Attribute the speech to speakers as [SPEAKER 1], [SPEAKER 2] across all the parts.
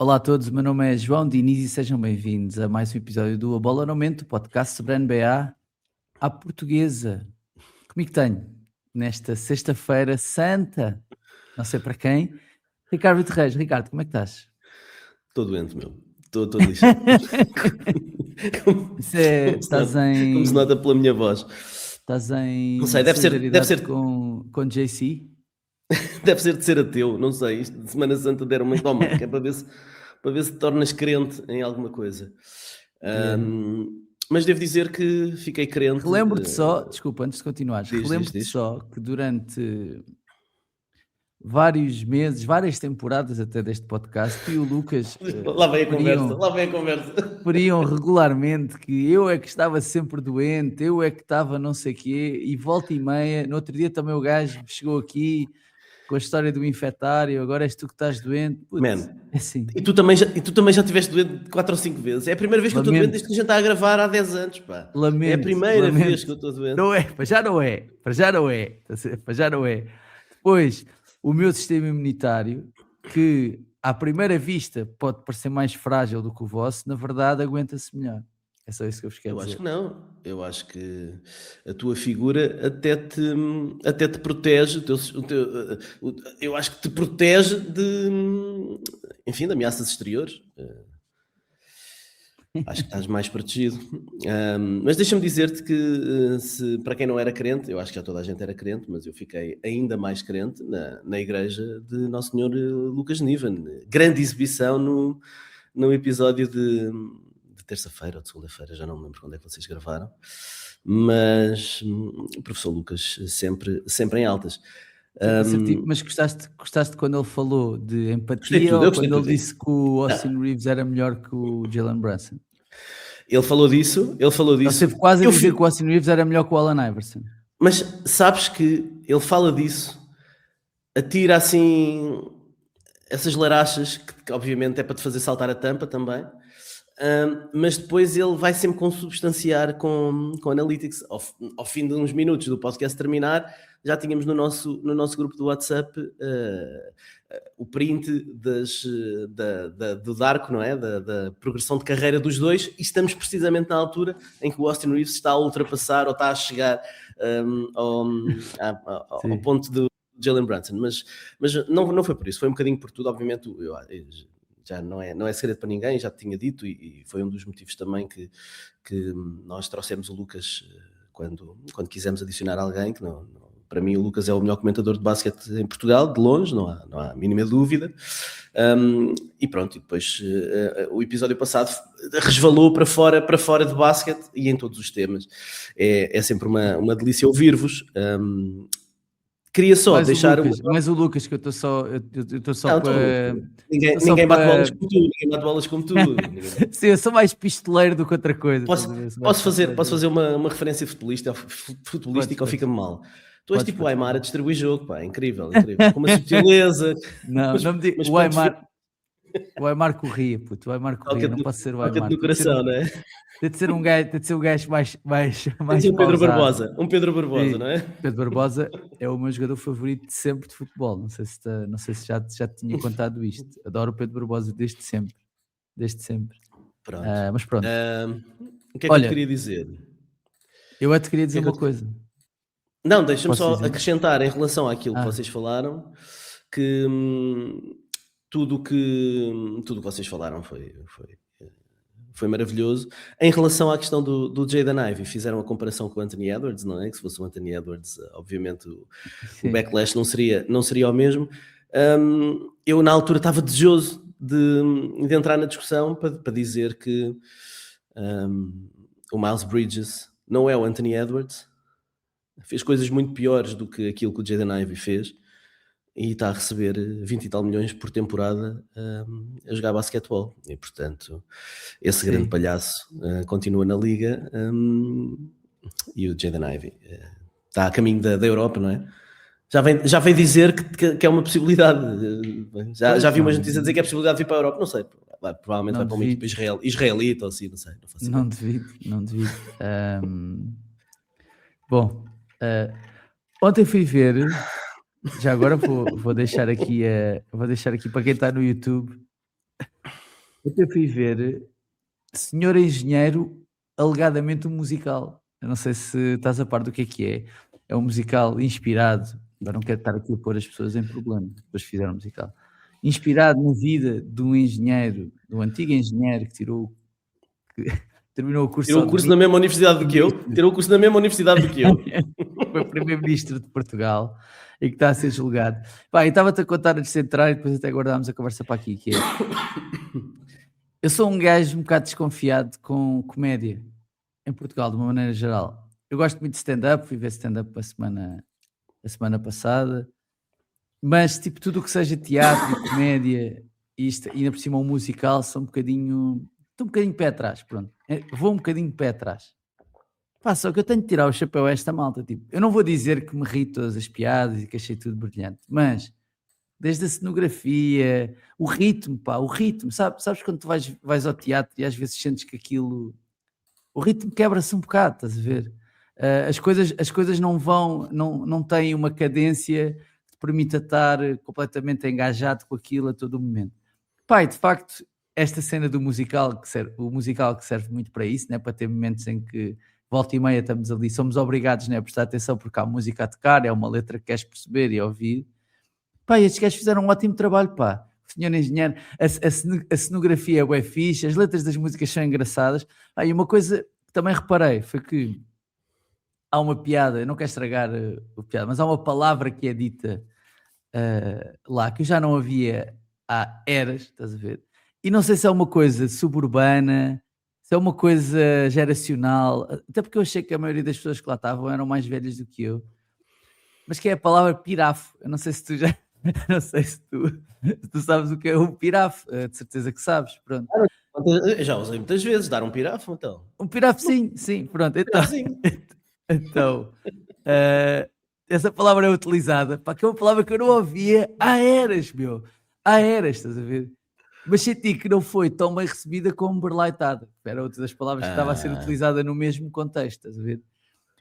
[SPEAKER 1] Olá a todos, o meu nome é João Diniz e sejam bem-vindos a mais um episódio do A Bola no Momento, o podcast sobre a NBA à portuguesa. Comigo tenho, nesta sexta-feira santa, não sei para quem, Ricardo Vitor Reis. Ricardo, como é que estás?
[SPEAKER 2] Estou doente, meu. Estou todo lixado.
[SPEAKER 1] Estás
[SPEAKER 2] Como se
[SPEAKER 1] em
[SPEAKER 2] nota pela minha voz. Não sei, deve
[SPEAKER 1] solidariedade
[SPEAKER 2] ser,
[SPEAKER 1] com JC?
[SPEAKER 2] deve ser de ser ateu, não sei. Isto de Semana Santa deram uma toma, que é para ver se te tornas crente em alguma coisa. Mas devo dizer que fiquei crente.
[SPEAKER 1] Relembro-te só, desculpa, antes de continuares, relembro-te
[SPEAKER 2] diz.
[SPEAKER 1] só que durante vários meses, várias temporadas até deste podcast, tu e o Lucas
[SPEAKER 2] Lá vem a conversa.
[SPEAKER 1] referiam regularmente que eu é que estava sempre doente, eu é que estava não sei quê, e volta e meia, no outro dia também o gajo chegou aqui com a história do infectário, agora és tu que estás doente. Putz,
[SPEAKER 2] Man,
[SPEAKER 1] é assim.
[SPEAKER 2] e tu também já estiveste doente 4 ou 5 vezes. É a primeira vez que eu estou doente desde que a gente está a gravar há 10 anos, pá. É a primeira vez que eu estou doente.
[SPEAKER 1] Não é, para já não é. Depois, o meu sistema imunitário, que à primeira vista pode parecer mais frágil do que o vosso, na verdade aguenta-se melhor. É só isso que eu vos quero
[SPEAKER 2] Eu
[SPEAKER 1] dizer.
[SPEAKER 2] acho que não. Eu acho que a tua figura até te protege. Eu acho que te protege enfim, de ameaças exteriores. Acho que estás mais protegido. Mas deixa-me dizer-te que, para quem não era crente, eu acho que já toda a gente era crente, mas eu fiquei ainda mais crente na igreja de Nosso Senhor Lucas Niven. Grande exibição no episódio de terça-feira ou de segunda-feira, já não me lembro quando é que vocês gravaram, mas o professor Lucas sempre em altas.
[SPEAKER 1] Mas gostaste quando ele falou de empatia ou quando ele disse que o Austin Reeves era melhor que o Jalen Brunson?
[SPEAKER 2] Ele falou disso.
[SPEAKER 1] Ele esteve quase a dizer que o Austin Reeves era melhor que o Allen Iverson.
[SPEAKER 2] Mas sabes que ele fala disso, atira assim essas larachas, que obviamente é para te fazer saltar a tampa também, mas depois ele vai sempre consubstanciar com analytics. Ao fim de uns minutos do podcast terminar, já tínhamos no nosso grupo do WhatsApp o print do Darko, não é? Da progressão de carreira dos dois, e estamos precisamente na altura em que o Austin Reeves está a ultrapassar ou está a chegar ao ponto do Jalen Brunson, mas não foi por isso, foi um bocadinho por tudo. Obviamente já não é segredo para ninguém, já te tinha dito, e foi um dos motivos também que nós trouxemos o Lucas quando quisemos adicionar alguém, que para mim o Lucas é o melhor comentador de basquete em Portugal, de longe, não há a mínima dúvida. E pronto, e depois o episódio passado resvalou para fora de basquete e em todos os temas. É sempre uma delícia ouvir-vos. Queria só
[SPEAKER 1] mais
[SPEAKER 2] deixar...
[SPEAKER 1] Mas o Lucas, que eu estou só para...
[SPEAKER 2] Ninguém bate bolas como tu.
[SPEAKER 1] Sim, eu sou mais pistoleiro do que outra coisa.
[SPEAKER 2] Posso fazer uma referência futebolística ou fica-me mal? Tu és tipo o Aymar a distribuir jogo, pá, incrível. Com uma subtileza.
[SPEAKER 1] Não me diga, o Aymar corria, puto, o Aymar corria, não posso ser o Aymar.
[SPEAKER 2] No coração, não é?
[SPEAKER 1] Tem de ser um gajo mais
[SPEAKER 2] um Pedro Barbosa,
[SPEAKER 1] sim,
[SPEAKER 2] não é?
[SPEAKER 1] Pedro Barbosa é o meu jogador favorito de sempre de futebol. Não sei se já te tinha contado isto. Adoro o Pedro Barbosa desde sempre.
[SPEAKER 2] Pronto.
[SPEAKER 1] Mas pronto.
[SPEAKER 2] O que é que eu te queria dizer?
[SPEAKER 1] Eu te queria dizer uma coisa.
[SPEAKER 2] Não, deixa-me só acrescentar em relação àquilo que vocês falaram, que tudo que vocês falaram foi maravilhoso. Em relação à questão do Jaden Ivey, fizeram a comparação com o Anthony Edwards, não é? Que se fosse o Anthony Edwards, obviamente o backlash não seria o mesmo. Eu na altura estava desejoso de entrar na discussão para dizer que o Miles Bridges não é o Anthony Edwards, fez coisas muito piores do que aquilo que o Jaden Ivey fez, e está a receber 20 e tal milhões por temporada a jogar basquetebol. E, portanto, esse grande palhaço continua na liga, e o Jaden Ivey está a caminho da Europa, não é? Já veio dizer que é uma possibilidade. Já vi umas notícias a dizer que é possibilidade de vir para a Europa. Não sei, provavelmente vai para uma equipa israelita ou assim, não sei.
[SPEAKER 1] Não devido. Bom, ontem fui ver... Já agora vou deixar aqui para quem está no YouTube, Eu até fui ver Senhor Engenheiro, alegadamente um musical. Eu não sei se estás a par do que é. É um musical inspirado, agora não quero estar aqui a pôr as pessoas em problema, depois fizeram um musical. Inspirado na vida de um engenheiro, de um antigo engenheiro que terminou o curso
[SPEAKER 2] Tirou
[SPEAKER 1] só
[SPEAKER 2] o
[SPEAKER 1] de
[SPEAKER 2] curso na mesma universidade do que eu. Tirou o curso na mesma universidade do que eu.
[SPEAKER 1] foi primeiro-ministro de Portugal e que está a ser julgado. Pá, e estava-te a contar antes de entrar e depois até guardámos a conversa para aqui, que é, eu sou um gajo um bocado desconfiado com comédia em Portugal, de uma maneira geral. Eu gosto muito de stand-up, fui ver stand-up a semana passada, mas tipo tudo o que seja teatro e comédia, e isto, ainda por cima um musical, estou um bocadinho pé atrás, pronto. Vou um bocadinho pé atrás. Pá, só que eu tenho de tirar o chapéu a esta malta, tipo, eu não vou dizer que me ri todas as piadas e que achei tudo brilhante, mas desde a cenografia, o ritmo, pá, o ritmo, sabes quando tu vais ao teatro e às vezes sentes que aquilo, o ritmo quebra-se um bocado, estás a ver? As coisas não têm uma cadência que te permita estar completamente engajado com aquilo a todo momento. Pá, e de facto, esta cena do musical, o musical que serve muito para isso, né? Para ter momentos em que volta e meia estamos ali, somos obrigados, né, a prestar atenção porque há música a tocar, é uma letra que queres perceber e ouvir. Pá, estes gajos fizeram um ótimo trabalho, pá. O senhor engenheiro, a cenografia é bué fixe, as letras das músicas são engraçadas. Ah, e uma coisa que também reparei foi que há uma piada, eu não quero estragar o piada, mas há uma palavra que é dita lá que eu já não havia há eras, estás a ver? E não sei se é uma coisa suburbana, se é uma coisa geracional, até porque eu achei que a maioria das pessoas que lá estavam eram mais velhas do que eu, mas que é a palavra pirafo. Eu não sei se tu já, não sei se tu sabes o que é um pirafo, de certeza que sabes, pronto.
[SPEAKER 2] Eu já usei muitas vezes, dar um pirafo, então.
[SPEAKER 1] Um pirafo, sim, pronto, então,
[SPEAKER 2] Pirafozinho.
[SPEAKER 1] então eh, essa palavra é utilizada, pá, que é uma palavra que eu não ouvia há eras, meu, há eras, estás a ver? Mas senti que não foi tão bem recebida como berlaitada, que era outra das palavras que estava a ser
[SPEAKER 2] Ah,
[SPEAKER 1] utilizada no mesmo contexto, estás a ver?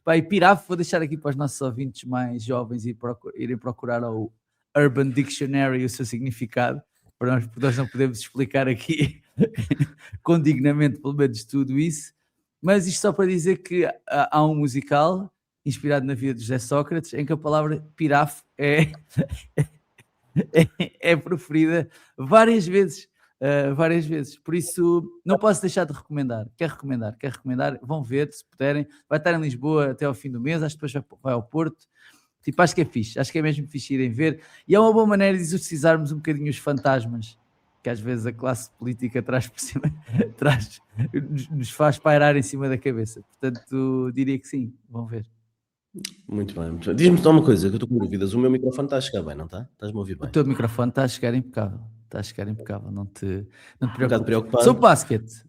[SPEAKER 1] Pá, e pirafo, vou deixar aqui para os nossos ouvintes mais jovens irem procurar ao Urban Dictionary o seu significado, para nós não podemos explicar aqui condignamente, pelo menos, tudo isso. Mas isto só para dizer que há um musical inspirado na vida de José Sócrates, em que a palavra pirafo é proferida várias vezes. Várias vezes, por isso não posso deixar de recomendar. Quer recomendar, vão ver se puderem. Vai estar em Lisboa até ao fim do mês, acho que depois vai ao Porto. Tipo, acho que é fixe, acho que é mesmo fixe irem ver, e é uma boa maneira de exorcizarmos um bocadinho os fantasmas que às vezes a classe política traz por cima, nos faz pairar em cima da cabeça. Portanto, diria que sim, vão ver.
[SPEAKER 2] muito bem, muito bem. Diz-me só uma coisa, que eu estou com dúvidas. O meu microfone está a chegar bem, não está? Estás-me a ouvir
[SPEAKER 1] O
[SPEAKER 2] bem?
[SPEAKER 1] teu microfone está a chegar impecável, não te
[SPEAKER 2] Um bocado
[SPEAKER 1] preocupes. Sobre
[SPEAKER 2] preocupado.
[SPEAKER 1] basquete,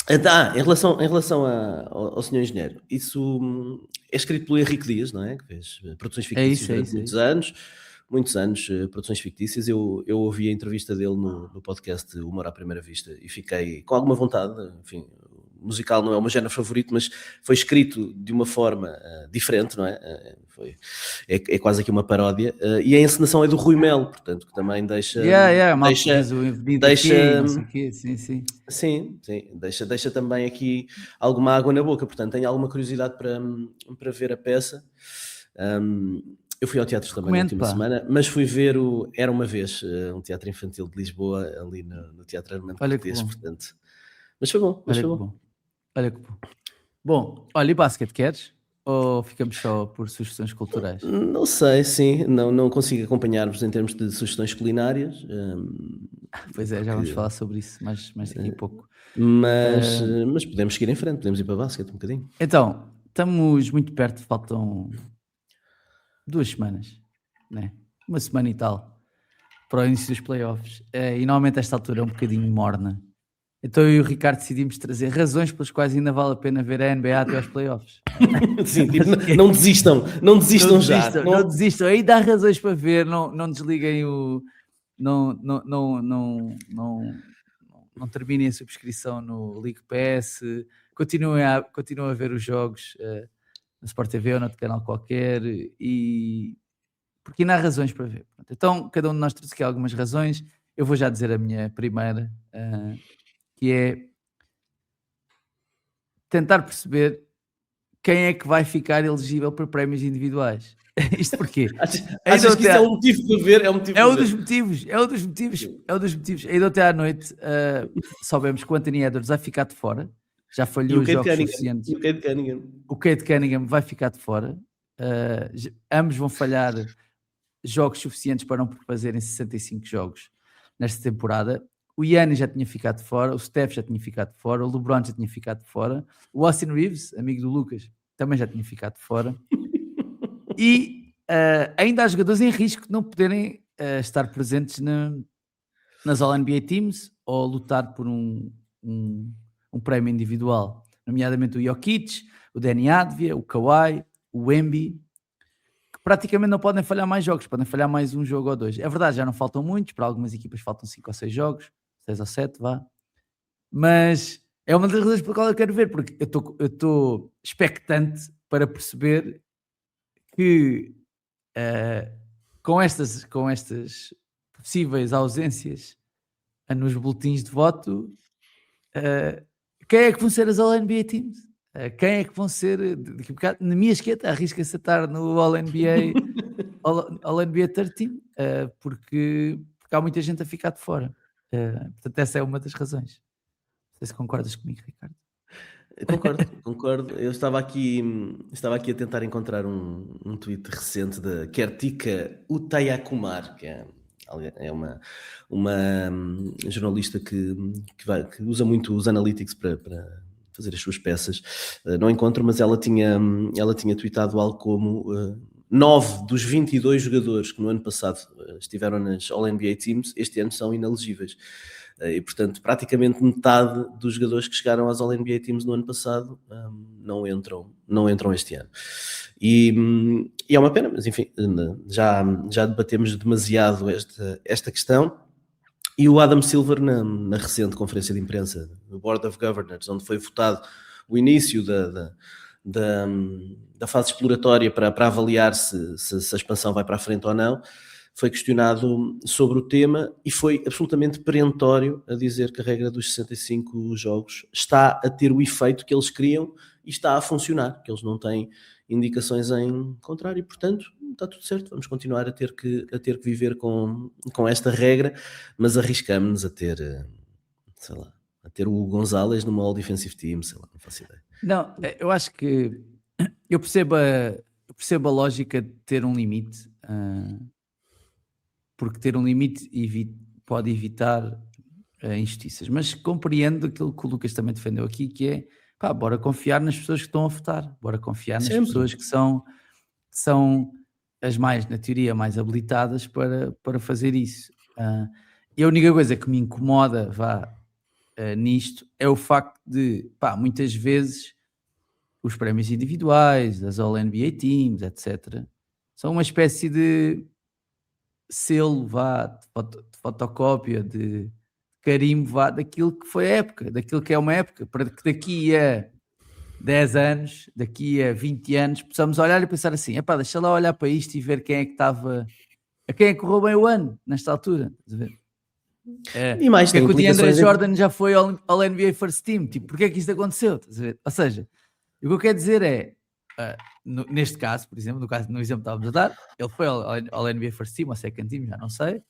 [SPEAKER 2] Em relação ao senhor engenheiro, isso é escrito pelo Henrique Dias, não é? Que fez produções
[SPEAKER 1] é
[SPEAKER 2] fictícias
[SPEAKER 1] isso, é
[SPEAKER 2] durante
[SPEAKER 1] isso, é isso.
[SPEAKER 2] muitos anos, produções fictícias. Eu ouvi a entrevista dele no podcast Humor à Primeira Vista e fiquei com alguma vontade. Enfim, o musical não é o meu género favorito, mas foi escrito de uma forma diferente, não é? É quase aqui uma paródia. E a encenação é do Rui Melo, portanto, que também
[SPEAKER 1] Yeah, malta que diz o Avenida King,
[SPEAKER 2] deixa
[SPEAKER 1] não sei o quê, sim.
[SPEAKER 2] sim, sim, deixa também aqui alguma água na boca, portanto tenho alguma curiosidade para ver a peça. Eu fui ao teatro também na
[SPEAKER 1] Recomendo,
[SPEAKER 2] última
[SPEAKER 1] pá.
[SPEAKER 2] semana, mas fui ver o Era Uma Vez, um teatro infantil de Lisboa, ali no Teatro Armando
[SPEAKER 1] Olha que
[SPEAKER 2] Cortês,
[SPEAKER 1] bom,
[SPEAKER 2] portanto. Mas foi bom, mas
[SPEAKER 1] olha
[SPEAKER 2] foi
[SPEAKER 1] que
[SPEAKER 2] bom.
[SPEAKER 1] bom, olha que bom. Bom, olha, e basquete queres? Ou ficamos só por sugestões culturais?
[SPEAKER 2] Não sei, sim, não consigo acompanhar-vos em termos de sugestões culinárias,
[SPEAKER 1] Pois é, já vamos
[SPEAKER 2] porque,
[SPEAKER 1] falar sobre isso mais daqui a pouco.
[SPEAKER 2] mas,
[SPEAKER 1] Ah,
[SPEAKER 2] mas podemos seguir em frente, podemos ir para basquete um bocadinho.
[SPEAKER 1] então, estamos muito perto, faltam 2 semanas, né? Uma semana e tal, para o início dos playoffs. E normalmente esta altura é um bocadinho morna. Então eu e o Ricardo decidimos trazer razões pelas quais ainda vale a pena ver a NBA até aos playoffs.
[SPEAKER 2] Sim, tipo,
[SPEAKER 1] Acho que
[SPEAKER 2] não desistam, não
[SPEAKER 1] não
[SPEAKER 2] desistam já.
[SPEAKER 1] desistam, não desistam. Ainda há razões para ver, não desliguem o. Não terminem a subscrição no League Pass. Continuem a ver os jogos na Sport TV ou noutro canal qualquer. Porque ainda há razões para ver. Pronto, então, cada um de nós trouxe aqui algumas razões. Eu vou já dizer a minha primeira, que é tentar perceber quem é que vai ficar elegível para prémios individuais. Isto porquê?
[SPEAKER 2] Achas que isso é um motivo para ver? É um
[SPEAKER 1] dos motivos. Ainda até à noite soubemos que o Anthony Edwards vai ficar de fora. Já falhou os jogos suficientes. O Cade Cunningham vai ficar de fora. Ambos vão falhar jogos suficientes para não fazerem 65 jogos nesta temporada. O Giannis já tinha ficado de fora, o Steph já tinha ficado de fora, o LeBron já tinha ficado de fora, o Austin Reeves, amigo do Lucas, também já tinha ficado de fora. E ainda há jogadores em risco de não poderem estar presentes nas All-NBA Teams ou lutar por um prémio individual, nomeadamente o Jokic, o Deni Avdija, o Kawhi, o Wemby, que praticamente não podem falhar mais jogos, podem falhar mais um jogo ou dois. É verdade, já não faltam muitos, para algumas equipas faltam 5 ou 6 jogos, 6 ou 7, vá. Mas é uma das razões pela qual eu quero ver, porque eu estou expectante para perceber que com estas possíveis ausências nos boletins de voto, quem é que vão ser as All-NBA Teams? Quem é que vão ser? Na minha esquerda, arrisca-se a estar no All-NBA Third Team, porque há muita gente a ficar de fora. Portanto, essa é uma das razões. Não sei se concordas comigo, Ricardo.
[SPEAKER 2] Concordo. Eu estava aqui a tentar encontrar um tweet recente da Kertika Utayakumar, que é uma jornalista que usa muito os analytics para fazer as suas peças. Não encontro, mas ela tinha tweetado algo como 9 dos 22 jogadores que no ano passado estiveram nas All-NBA Teams, este ano são inelegíveis. E, portanto, praticamente metade dos jogadores que chegaram às All-NBA Teams no ano passado não entram este ano. E é uma pena, mas enfim, já debatemos demasiado esta questão. E o Adam Silver, na recente conferência de imprensa do Board of Governors, onde foi votado o início da fase exploratória para avaliar se a expansão vai para a frente ou não, foi questionado sobre o tema e foi absolutamente perentório a dizer que a regra dos 65 jogos está a ter o efeito que eles queriam e está a funcionar, que eles não têm indicações em contrário, e portanto está tudo certo, vamos continuar a ter que viver com esta regra, mas arriscamos-nos a ter, sei lá, a ter o Hugo Gonzalez numa All Defensive Team, sei lá, não faço ideia.
[SPEAKER 1] Não, eu acho que eu percebo a lógica de ter um limite, porque ter um limite pode evitar injustiças, mas compreendo aquilo que o Lucas também defendeu aqui, que é, bora confiar nas pessoas que estão a votar, bora confiar nas pessoas que são as mais, na teoria, mais habilitadas para fazer isso. E a única coisa que me incomoda, nisto, é o facto de, muitas vezes, os prémios individuais, as All-NBA Teams, etc., são uma espécie de selo, de fotocópia, de carimbo, daquilo que foi a época, daquilo que é uma época, para que daqui a 10 anos, daqui a 20 anos, possamos olhar e pensar assim, deixa lá olhar para isto e ver quem é que estava, a quem é que correu bem o ano, nesta altura.
[SPEAKER 2] E mais
[SPEAKER 1] porque o DeAndre Jordan já foi ao NBA First Team, porque é que isto aconteceu? Ou seja, o que eu quero dizer é, neste caso, por exemplo, no exemplo que estávamos a dar, ele foi ao NBA First Team, ao Second Team, já não sei,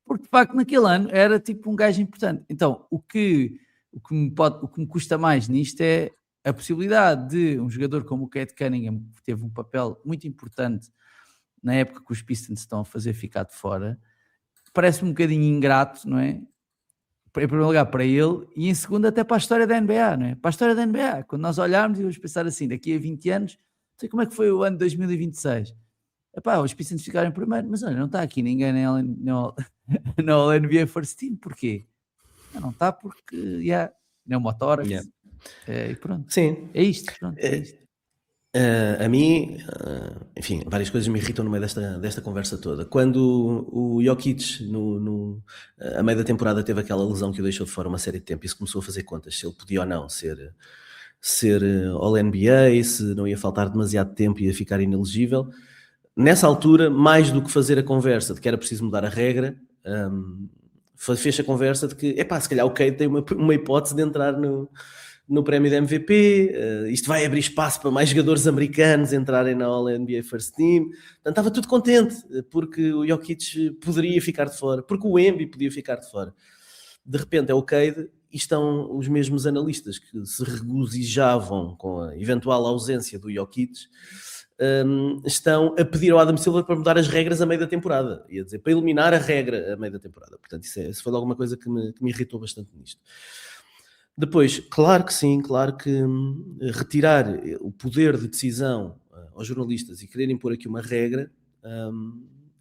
[SPEAKER 1] porque de facto naquele ano era tipo um gajo importante. Então, o que me custa mais nisto é a possibilidade de um jogador como o Cade Cunningham, que teve um papel muito importante na época que os Pistons estão a fazer ficar de fora, parece um bocadinho ingrato, não é? Em primeiro lugar para ele e em segundo até para a história da NBA, não é? Para a história da NBA, quando nós olharmos e vamos pensar assim, daqui a 20 anos, não sei como é que foi o ano de 2026. Os Pistons ficaram em primeiro, mas olha, não está aqui ninguém na NBA First Team, porquê? Não está porque, nem o Motórax, e pronto.
[SPEAKER 2] Sim.
[SPEAKER 1] É isto, pronto, é isto.
[SPEAKER 2] A mim, enfim, várias coisas me irritam no meio desta conversa toda. Quando o Jokic, a meio da temporada, teve aquela lesão que o deixou de fora uma série de tempo e se começou a fazer contas se ele podia ou não ser All-NBA, se não ia faltar demasiado tempo e ia ficar inelegível. Nessa altura, mais do que fazer a conversa de que era preciso mudar a regra, fez a conversa de que, se calhar o Cade tem uma hipótese de entrar no prémio de MVP, isto vai abrir espaço para mais jogadores americanos entrarem na All-NBA First Team. Portanto, estava tudo contente, porque o Jokic poderia ficar de fora, porque o Embiid podia ficar de fora. De repente é o Cade e estão os mesmos analistas que se regozijavam com a eventual ausência do Jokic, estão a pedir ao Adam Silver para mudar as regras a meio da temporada, ia dizer, para eliminar a regra a meio da temporada. Portanto, isso foi alguma coisa que me irritou bastante nisto. Depois, claro que sim, claro que retirar o poder de decisão aos jornalistas e quererem pôr aqui uma regra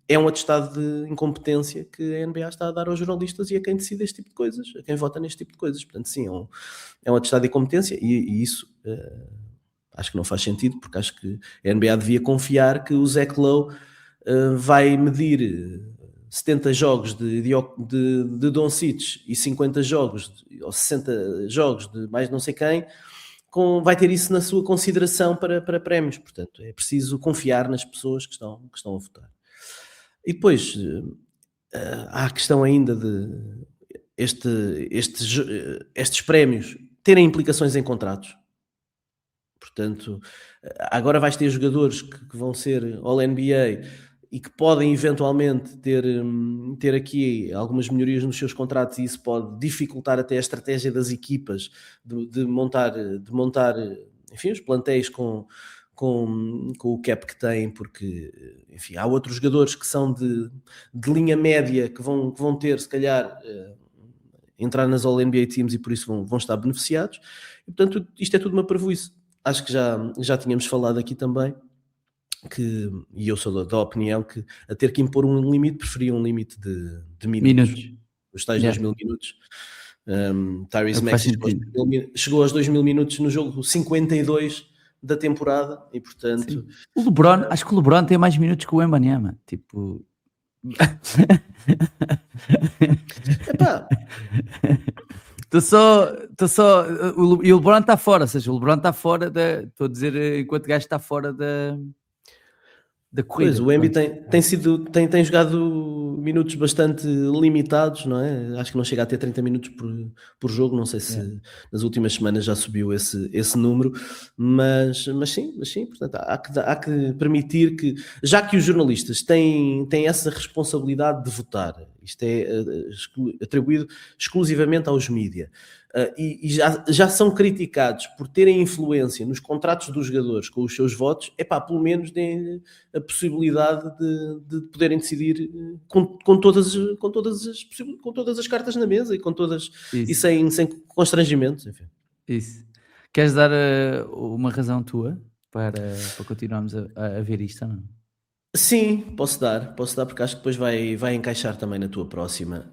[SPEAKER 2] é um atestado de incompetência que a NBA está a dar aos jornalistas e a quem decide este tipo de coisas, a quem vota neste tipo de coisas. Portanto, sim, é um atestado de incompetência e isso acho que não faz sentido, porque acho que a NBA devia confiar que o Zach Lowe vai medir 70 jogos de Doncic e 50 jogos ou 60 jogos de mais não sei quem, vai ter isso na sua consideração para prémios. Portanto, é preciso confiar nas pessoas que estão a votar. E depois há a questão ainda de estes prémios terem implicações em contratos. Portanto, agora vais ter jogadores que vão ser All-NBA e que podem eventualmente ter aqui algumas melhorias nos seus contratos, e isso pode dificultar até a estratégia das equipas de montar enfim, os plantéis com o cap que têm, porque enfim, há outros jogadores que são de linha média que vão ter, se calhar, entrar nas All-NBA Teams e por isso vão estar beneficiados. E, portanto, isto é tudo uma parvoíce. Acho que já tínhamos falado aqui também, e eu sou da opinião que a ter que impor um limite, preferia um limite de minutos. Os tais 2.000 minutos. Tyrese Maxey chegou aos 2.000 minutos no jogo 52 da temporada e, portanto...
[SPEAKER 1] Sim. O LeBron, acho que o LeBron tem mais minutos que o Wembanyama, tipo...
[SPEAKER 2] Epá...
[SPEAKER 1] E o LeBron está fora, ou seja, o LeBron está fora estou a dizer, enquanto o gajo está fora da corrida.
[SPEAKER 2] Pois, o Embiid tem jogado minutos bastante limitados, não é? Acho que não chega a ter 30 minutos por jogo, não sei se nas últimas semanas já subiu esse número, mas sim, portanto, há que permitir que, já que os jornalistas têm essa responsabilidade de votar, isto é atribuído exclusivamente aos mídia, e já são criticados por terem influência nos contratos dos jogadores com os seus votos, pelo menos deem a possibilidade de poderem decidir com todas as cartas na mesa e sem constrangimentos. Enfim.
[SPEAKER 1] Isso. Queres dar uma razão tua para continuarmos a ver isto ou não?
[SPEAKER 2] Sim, posso dar porque acho que depois vai encaixar também na tua próxima.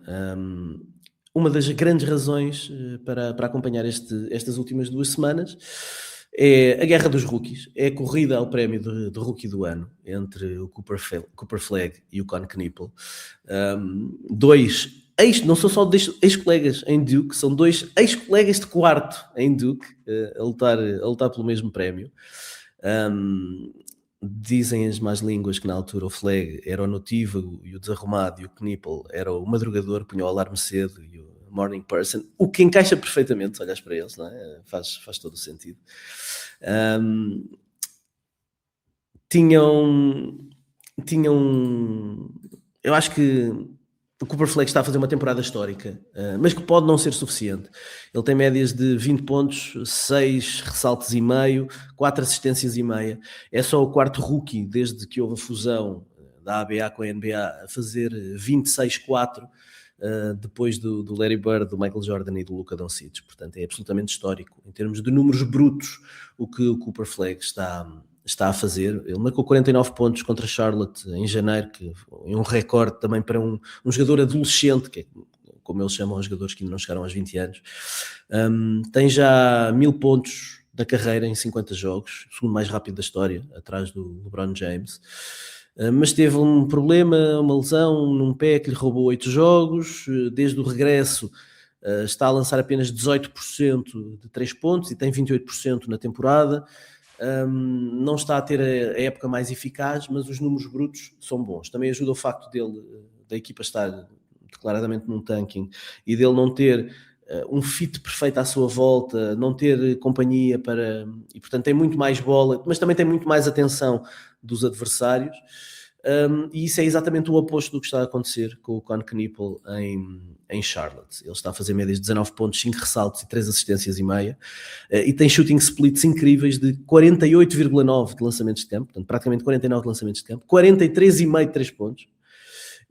[SPEAKER 2] Uma das grandes razões para acompanhar estas últimas 2 semanas é a guerra dos rookies, é a corrida ao prémio de rookie do ano entre o Cooper Flagg e o Con Knippel. Não são só ex-colegas em Duke, são 2 ex-colegas de quarto em Duke a lutar pelo mesmo prémio. Dizem as más línguas que na altura o Flagg era o notívago e o desarrumado, e o Knippel era o madrugador, punha o alarme cedo e o morning person, o que encaixa perfeitamente se olhas para eles, não é? Faz todo o sentido. Tinham eu acho que o Cooper Flagg está a fazer uma temporada histórica, mas que pode não ser suficiente. Ele tem médias de 20 pontos, 6 ressaltos e meio, 4 assistências e meia. É só o quarto rookie desde que houve a fusão da ABA com a NBA a fazer 26-4, depois do Larry Bird, do Michael Jordan e do Luka Doncic. Portanto, é absolutamente histórico. Em termos de números brutos, o que o Cooper Flagg está a fazer. Ele marcou 49 pontos contra Charlotte em janeiro, que é um recorde também para um jogador adolescente, que é como eles chamam os jogadores que ainda não chegaram aos 20 anos. Tem já 1000 pontos da carreira em 50 jogos, o segundo mais rápido da história, atrás do LeBron James. Mas teve um problema, uma lesão num pé que lhe roubou 8 jogos. Desde o regresso está a lançar apenas 18% de 3 pontos e tem 28% na temporada. Não está a ter a época mais eficaz, mas os números brutos são bons. Também ajuda o facto da equipa estar de claramente num tanking, e dele não ter um fit perfeito à sua volta, não ter companhia para... E, portanto, tem muito mais bola, mas também tem muito mais atenção dos adversários. E isso é exatamente o oposto do que está a acontecer com o Con Knippel em Charlotte. Ele está a fazer médias de 19 pontos, 5 ressaltos e 3 assistências e meia, e tem shooting splits incríveis de 48,9 de lançamentos de campo, portanto praticamente 49 de lançamentos de campo, 43,5 de 3 pontos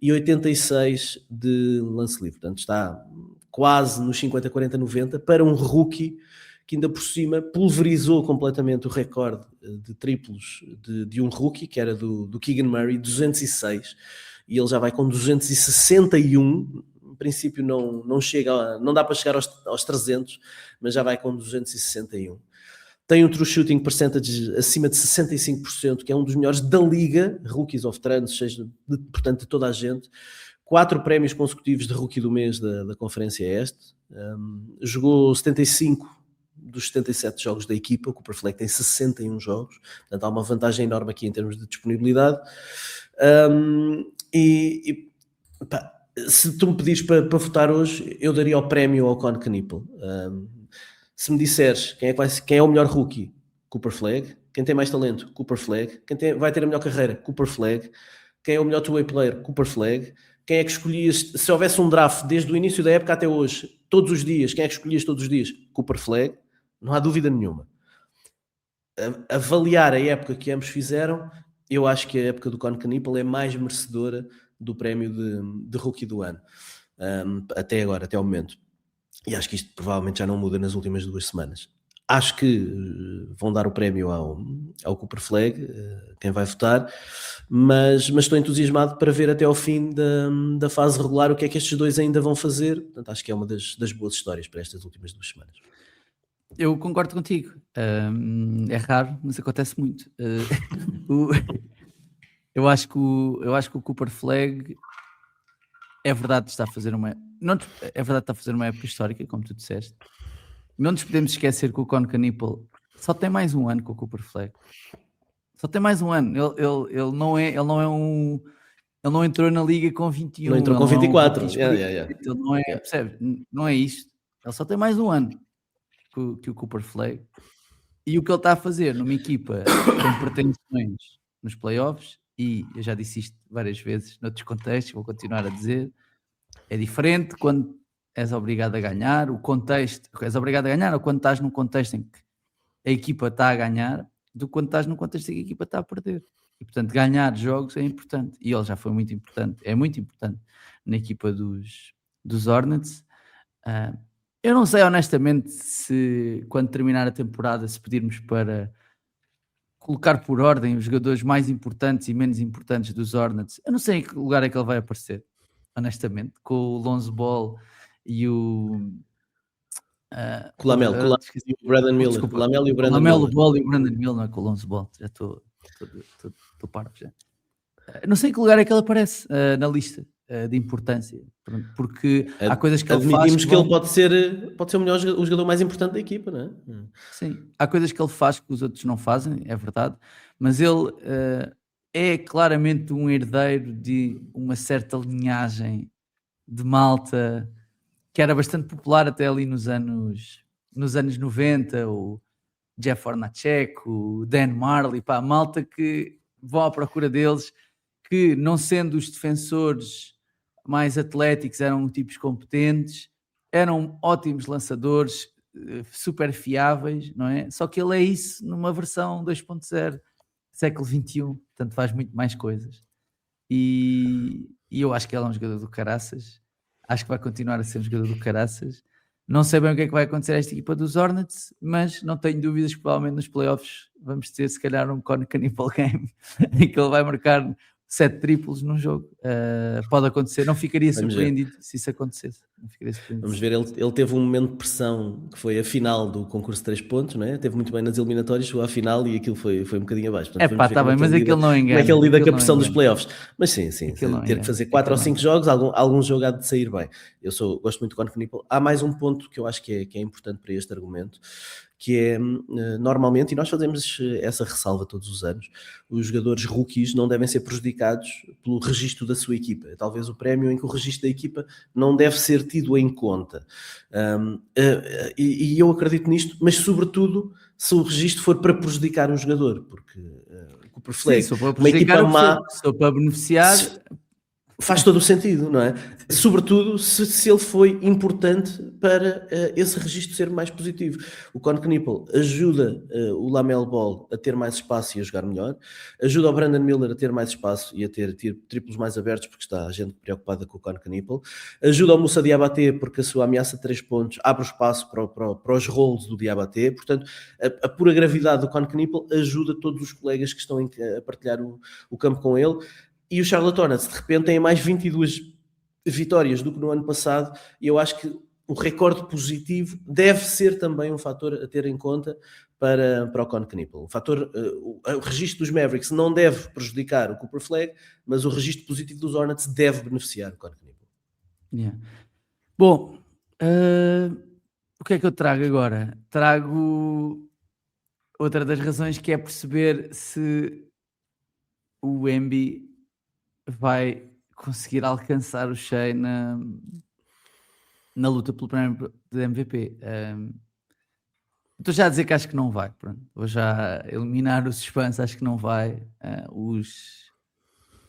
[SPEAKER 2] e 86 de lance livre. Portanto está quase nos 50, 40, 90 para um rookie que ainda por cima pulverizou completamente o recorde de triplos de um rookie, que era do Keegan Murray, 206, e ele já vai com 261, em princípio não chega, não dá para chegar aos 300, mas já vai com 261. Tem um true shooting percentage acima de 65%, que é um dos melhores da liga, Rookies of Trends, portanto de toda a gente. 4 prémios consecutivos de Rookie do mês da Conferência Este. Jogou 75 dos 77 jogos da equipa. O Cooper Flag tem 61 jogos, portanto há uma vantagem enorme aqui em termos de disponibilidade. Se tu me pedires para votar hoje, eu daria o prémio ao Con Knippel. Se me disseres quem é o melhor rookie, Cooper Flag. Quem tem mais talento, Cooper Flag. Quem vai ter a melhor carreira, Cooper Flag. Quem é o melhor two-way player, Cooper Flag. Quem é que escolhias, se houvesse um draft desde o início da época até hoje, todos os dias, quem é que escolhias todos os dias? Cooper Flag. Não há dúvida nenhuma. Avaliar a época que ambos fizeram, eu acho que a época do Con Knippel é mais merecedora do prémio de rookie do ano. Até agora, até ao momento. E acho que isto provavelmente já não muda nas últimas 2 semanas. Acho que vão dar o prémio ao Cooper Flag, quem vai votar, mas estou entusiasmado para ver até ao fim da fase regular o que é que estes dois ainda vão fazer. Portanto, acho que é uma das boas histórias para estas últimas 2 semanas.
[SPEAKER 1] Eu concordo contigo. É raro, mas acontece muito. Eu acho que o Cooper Flag é verdade que está a fazer uma época histórica, como tu disseste. Não nos podemos esquecer que o Con Knippel só tem mais um ano com o Cooper Flag. Só tem mais um ano. Ele não entrou na liga com 21.
[SPEAKER 2] Não entrou com 24.
[SPEAKER 1] Ele não é, percebes? Não é isto. Ele só tem mais um ano que o Cooper Flag. E o que ele está a fazer numa equipa com pretensões nos playoffs, e eu já disse isto várias vezes noutros contextos, vou continuar a dizer, é diferente quando és obrigado a ganhar, o contexto, és obrigado a ganhar, ou quando estás num contexto em que a equipa está a ganhar, do que quando estás num contexto em que a equipa está a perder. E, portanto, ganhar jogos é importante. E ele já foi muito importante, é muito importante na equipa dos Hornets. Eu não sei, honestamente, se quando terminar a temporada, se pedirmos para colocar por ordem os jogadores mais importantes e menos importantes dos Hornets, eu não sei em que lugar é que ele vai aparecer, honestamente, com o Lonzo Ball e o
[SPEAKER 2] Lamelo e o Brandon Miller.
[SPEAKER 1] Desculpa,
[SPEAKER 2] Lamelo e o Brandon
[SPEAKER 1] Lamelo
[SPEAKER 2] Miller.
[SPEAKER 1] Ball e o Brandon Miller, não é com o Lonzo Ball, já estou parvo já. Não sei em que lugar é que ele aparece na lista de importância, porque há coisas que ele faz.
[SPEAKER 2] Admitimos que ele pode ser o jogador mais importante da equipa, não é?
[SPEAKER 1] Sim, há coisas que ele faz que os outros não fazem, é verdade, mas ele é claramente um herdeiro de uma certa linhagem de malta que era bastante popular até ali nos anos 90, o Jeff Hornacek, o Dan Marley, pá, malta que vão à procura deles, que não sendo os defensores mais atléticos, eram tipos competentes, eram ótimos lançadores, super fiáveis, não é? Só que ele é isso numa versão 2.0, século XXI, portanto faz muito mais coisas. E eu acho que ele é um jogador do caraças, acho que vai continuar a ser um jogador do caraças. Não sei bem o que é que vai acontecer a esta equipa dos Hornets, mas não tenho dúvidas que provavelmente nos playoffs vamos ter se calhar um Con Knippel game em que ele vai marcar 7 triplos num jogo. Pode acontecer, não ficaria surpreendido se isso acontecesse.
[SPEAKER 2] Vamos ver, ele teve um momento de pressão que foi a final do concurso de 3 pontos, não é? Teve muito bem nas eliminatórias, chegou à final e aquilo foi um bocadinho abaixo. Portanto,
[SPEAKER 1] está bem, mas aquilo não engana.
[SPEAKER 2] Como é que ele lida com a pressão dos playoffs? Mas sim, ter que fazer 4 ou 5 jogos, algum jogo há de sair bem. Gosto muito do Con Knippel. Há mais um ponto que eu acho que é importante para este argumento, que é, normalmente, e nós fazemos essa ressalva todos os anos, os jogadores rookies não devem ser prejudicados pelo registro da sua equipa. Talvez o prémio em que o registro da equipa não deve ser tido em conta. E eu acredito nisto, mas sobretudo se o registro for para prejudicar um jogador, porque o Cooper Flag, uma equipa má,
[SPEAKER 1] sou para beneficiar...
[SPEAKER 2] Faz todo o sentido, não é? Sobretudo se ele foi importante para esse registro ser mais positivo. O Con Knippel ajuda o Lamelo Ball a ter mais espaço e a jogar melhor, ajuda o Brandon Miller a ter mais espaço e a ter triplos mais abertos, porque está a gente preocupada com o Con Knippel, ajuda o Moussa Diabaté porque a sua ameaça de 3 pontos abre o espaço para os roles do Diabaté. Portanto, a pura gravidade do Con Knippel ajuda todos os colegas que estão a partilhar o campo com ele. E o Charlotte Hornets, de repente, tem mais 22 vitórias do que no ano passado, e eu acho que o recorde positivo deve ser também um fator a ter em conta para o Con Knippel. O registro dos Mavericks não deve prejudicar o Cooper Flag, mas o registro positivo dos Hornets deve beneficiar o Con Knippel.
[SPEAKER 1] Yeah. Bom, o que é que eu trago agora? Trago outra das razões, que é perceber se o Embiid vai conseguir alcançar o Shai na luta pelo prémio de MVP. Estou já a dizer que acho que não vai. Pronto. Vou já eliminar o suspense, acho que não vai. Os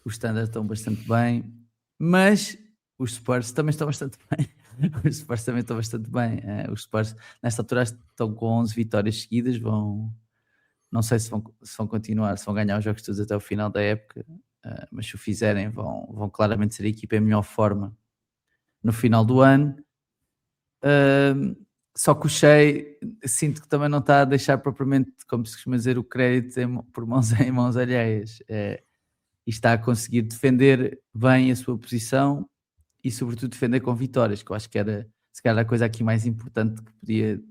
[SPEAKER 1] Standards estão bastante bem, mas os Spurs também estão bastante bem. Os Spurs também estão bastante bem. Os Spurs, nesta altura, estão com 11 vitórias seguidas. Não sei se vão continuar, se vão ganhar os jogos todos até o final da época. Mas se o fizerem, vão claramente ser a equipa em melhor forma no final do ano. Só que o Shai, sinto que também não está a deixar propriamente, como se costuma dizer, o crédito por mãos em mãos alheias. E está a conseguir defender bem a sua posição e, sobretudo, defender com vitórias, que eu acho que era, se calhar, a coisa aqui mais importante que podia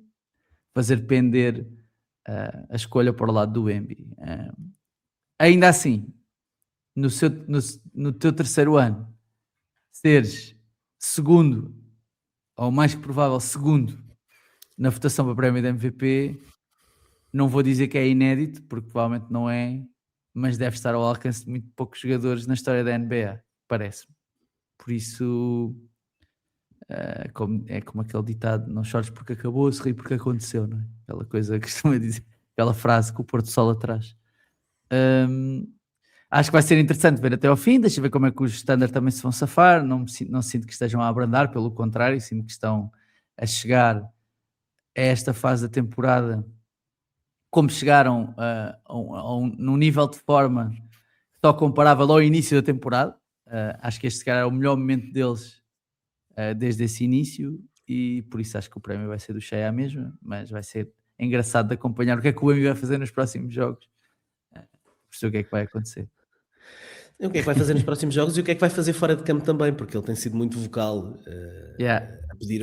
[SPEAKER 1] fazer pender a escolha para o lado do Embiid. Ainda assim, no teu terceiro ano, seres segundo, ou mais que provável segundo, na votação para o prémio de MVP, não vou dizer que é inédito, porque provavelmente não é, mas deve estar ao alcance de muito poucos jogadores na história da NBA, parece-me. Por isso, é como aquele ditado: não chores porque acabou, sorri porque aconteceu, não é? Aquela coisa que costuma dizer, aquela frase que o Porto Sol atrás. Acho que vai ser interessante ver até ao fim. Deixa eu ver como é que os Standard também se vão safar. Não sinto que estejam a abrandar, pelo contrário, sinto que estão a chegar a esta fase da temporada como chegaram num nível de forma só comparável ao início da temporada. Acho que este, se calhar, é o melhor momento deles desde esse início, e por isso acho que o prémio vai ser do Shai à mesma, mas vai ser engraçado de acompanhar o que é que o Embiid vai fazer nos próximos jogos. Perceber o que é que vai acontecer.
[SPEAKER 2] O que é que vai fazer nos próximos jogos e o que é que vai fazer fora de campo também, porque ele tem sido muito vocal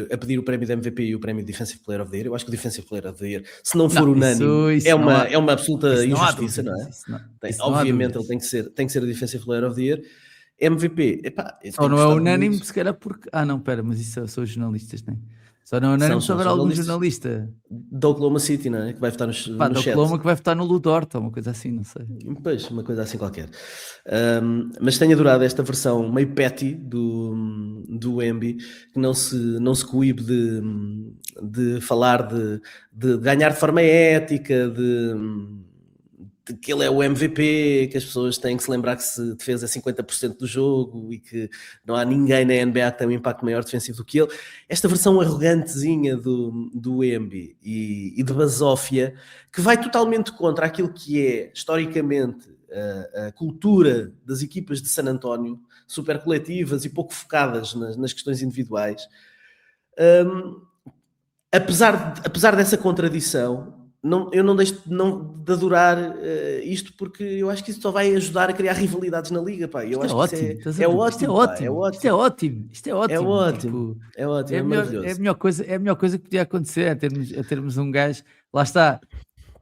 [SPEAKER 2] a pedir o prémio de MVP e o prémio de Defensive Player of the Year. Eu acho que o Defensive Player of the Year, se não for unânime, é uma absoluta injustiça, não é? Obviamente ele tem que ser o Defensive Player of the Year. MVP,
[SPEAKER 1] só não é unânime, se calhar porque... não, pera, mas isso são os jornalistas, não é? Só não é unânime se houver algum jornalista
[SPEAKER 2] da Oklahoma City, não é? Que vai votar no chat.
[SPEAKER 1] Da Oklahoma que vai votar no Ludort, ou uma coisa assim, não sei.
[SPEAKER 2] Pois, uma coisa assim qualquer. Mas tenho adorado esta versão meio petty do Embiid, que não se coíbe de falar de ganhar de forma ética, de que ele é o MVP, que as pessoas têm que se lembrar que se defesa é 50% do jogo e que não há ninguém na NBA que tenha um impacto maior defensivo do que ele. Esta versão arrogantezinha do Embiid e de basófia, que vai totalmente contra aquilo que é, historicamente, a cultura das equipas de San António, super coletivas e pouco focadas nas questões individuais. Apesar dessa contradição, eu não deixo de adorar isto, porque eu acho que isso só vai ajudar a criar rivalidades na liga, pá. Eu acho que é ótimo.
[SPEAKER 1] Isto é ótimo. Tipo,
[SPEAKER 2] é maravilhoso.
[SPEAKER 1] É a melhor coisa que podia acontecer, é termos um gajo, lá está,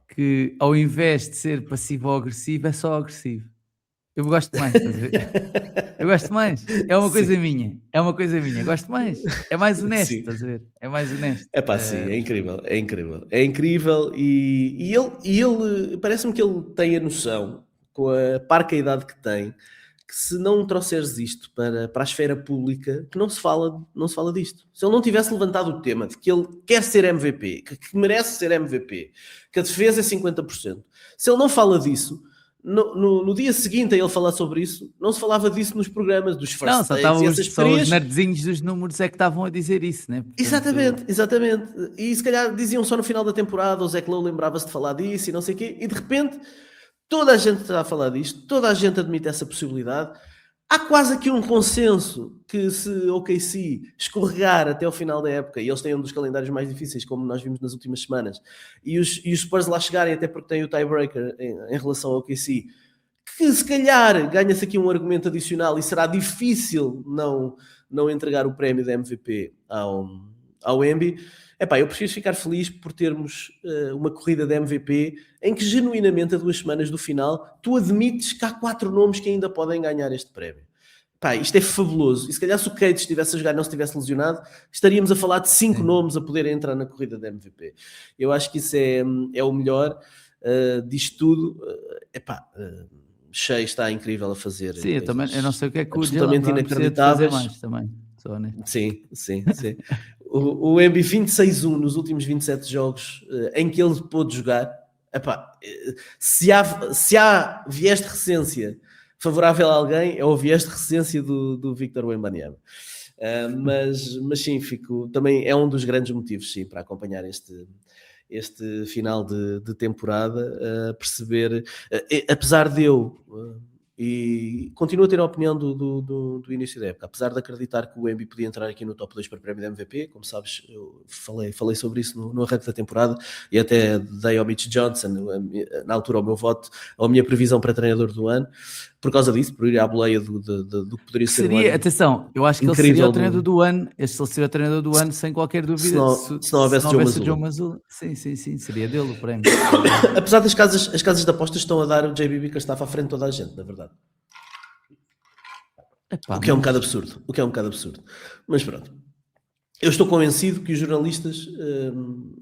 [SPEAKER 1] que ao invés de ser passivo ou agressivo, é só agressivo. Eu gosto mais, estás a ver? Eu gosto mais. É uma coisa minha. É uma coisa minha. Gosto mais. É mais honesto,
[SPEAKER 2] Sim.
[SPEAKER 1] estás a ver? É mais honesto.
[SPEAKER 2] É pá, sim, é incrível, é incrível. É incrível e ele parece-me que ele tem a noção, com a parca idade que tem, que se não trouxeres isto para a esfera pública, que não se fala disto. Se ele não tivesse levantado o tema de que ele quer ser MVP, que merece ser MVP, que a defesa é 50%, se ele não fala disso, no dia seguinte a ele falar sobre isso, não se falava disso nos programas dos
[SPEAKER 1] Não,
[SPEAKER 2] first takes e essas
[SPEAKER 1] só os
[SPEAKER 2] porcarias.
[SPEAKER 1] nerdzinhos dos números é que estavam a dizer isso, né? Portanto,
[SPEAKER 2] Exatamente. E se calhar diziam só no final da temporada, o Zach Lowe lembrava-se de falar disso e não sei o quê, e de repente toda a gente está a falar disto, toda a gente admite essa possibilidade. Há quase aqui um consenso que se o OKC escorregar até ao final da época, e eles têm um dos calendários mais difíceis, como nós vimos nas últimas semanas, e os Spurs lá chegarem, até porque têm o tiebreaker em relação ao OKC, que se calhar ganha-se aqui um argumento adicional e será difícil não entregar o prémio de MVP ao Embi. Epá, eu preciso ficar feliz por termos uma corrida de MVP em que genuinamente a 2 semanas do final tu admites que há 4 nomes que ainda podem ganhar este prémio. Pá, isto é fabuloso. E se calhar se o Cade estivesse a jogar e não se tivesse lesionado, estaríamos a falar de 5 nomes a poderem entrar na corrida de MVP. Eu acho que isso é o melhor disto tudo. Shea está incrível a fazer.
[SPEAKER 1] sim, eu não sei o que é que o
[SPEAKER 2] absolutamente
[SPEAKER 1] Jalen Brown precisa de fazer
[SPEAKER 2] inacreditáveis.
[SPEAKER 1] mais também. Só, né?
[SPEAKER 2] Sim. O Embi 26-1 nos últimos 27 jogos em que ele pôde jogar. Epá, se há viés de recência favorável a alguém, é o viés de recência do Victor Wembanyama. Mas sim, também é um dos grandes motivos, sim, para acompanhar este final de temporada, perceber, apesar de eu, e continuo a ter a opinião do início da época, apesar de acreditar que o Embi podia entrar aqui no top 2 para o prémio de MVP, como sabes, eu falei sobre isso no arranque da temporada, e até dei ao Mitch Johnson, na altura, o meu voto, a minha previsão para treinador do ano, por causa disso, por ir à boleia do que poderia ser o ano.
[SPEAKER 1] Atenção, eu acho que ele seria o treinador do ano. Ele seria o treinador do ano, sem qualquer dúvida.
[SPEAKER 2] Se não houvesse
[SPEAKER 1] o Joe Mazzulla. Sim, seria dele o prémio.
[SPEAKER 2] Apesar das casas de apostas estão a dar o JB Bickerstaff à frente de toda a gente, na verdade.
[SPEAKER 1] Epá,
[SPEAKER 2] o que é um bocado absurdo. Mas pronto. Eu estou convencido que os jornalistas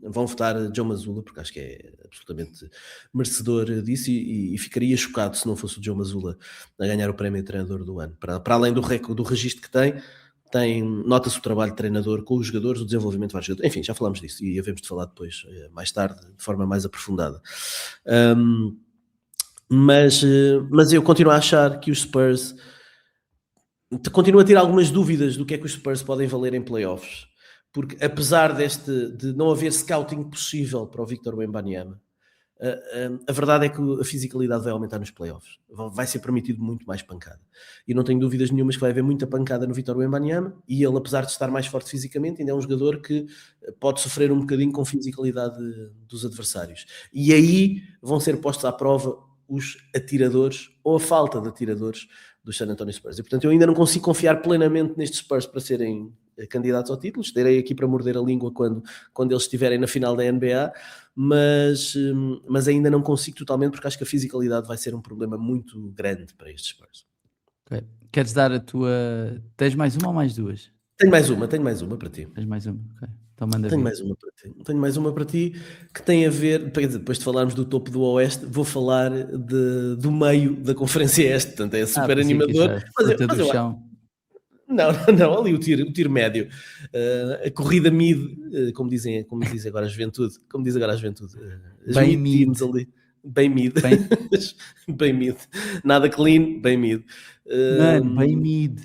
[SPEAKER 2] vão votar Joe Mazzulla, porque acho que é absolutamente merecedor disso, e ficaria chocado se não fosse o Joe Mazzulla a ganhar o prémio de treinador do ano. Para além do registro que nota-se o trabalho de treinador com os jogadores, o desenvolvimento de vários jogadores. Enfim, já falámos disso e havemos de falar depois, mais tarde, de forma mais aprofundada. Mas eu continuo a achar que os Spurs... Continuo a ter algumas dúvidas do que é que os Spurs podem valer em playoffs, porque apesar de não haver scouting possível para o Victor Wembanyama, a verdade é que a fisicalidade vai aumentar nos playoffs, vai ser permitido muito mais pancada, e não tenho dúvidas nenhumas que vai haver muita pancada no Victor Wembanyama, e ele, apesar de estar mais forte fisicamente, ainda é um jogador que pode sofrer um bocadinho com a fisicalidade dos adversários, e aí vão ser postos à prova os atiradores, ou a falta de atiradores dos San Antonio Spurs. E, portanto, eu ainda não consigo confiar plenamente nestes Spurs para serem candidatos ao título. Estarei aqui para morder a língua quando eles estiverem na final da NBA, mas ainda não consigo totalmente, porque acho que a fisicalidade vai ser um problema muito grande para estes Spurs.
[SPEAKER 1] Okay. Queres dar a tua... Tens mais uma ou mais duas?
[SPEAKER 2] Tenho mais uma para ti.
[SPEAKER 1] Tens mais uma, ok. Então manda
[SPEAKER 2] Tenho
[SPEAKER 1] ver.
[SPEAKER 2] Tenho mais uma para ti que tem a ver, depois de falarmos do topo do Oeste, vou falar do meio da Conferência Este, portanto é super animador. Não, ali o tiro médio, a corrida mid, como diz agora a juventude,
[SPEAKER 1] bem mid
[SPEAKER 2] ali, bem mid, bem mid, nada clean, bem mid.
[SPEAKER 1] Mano, bem mid.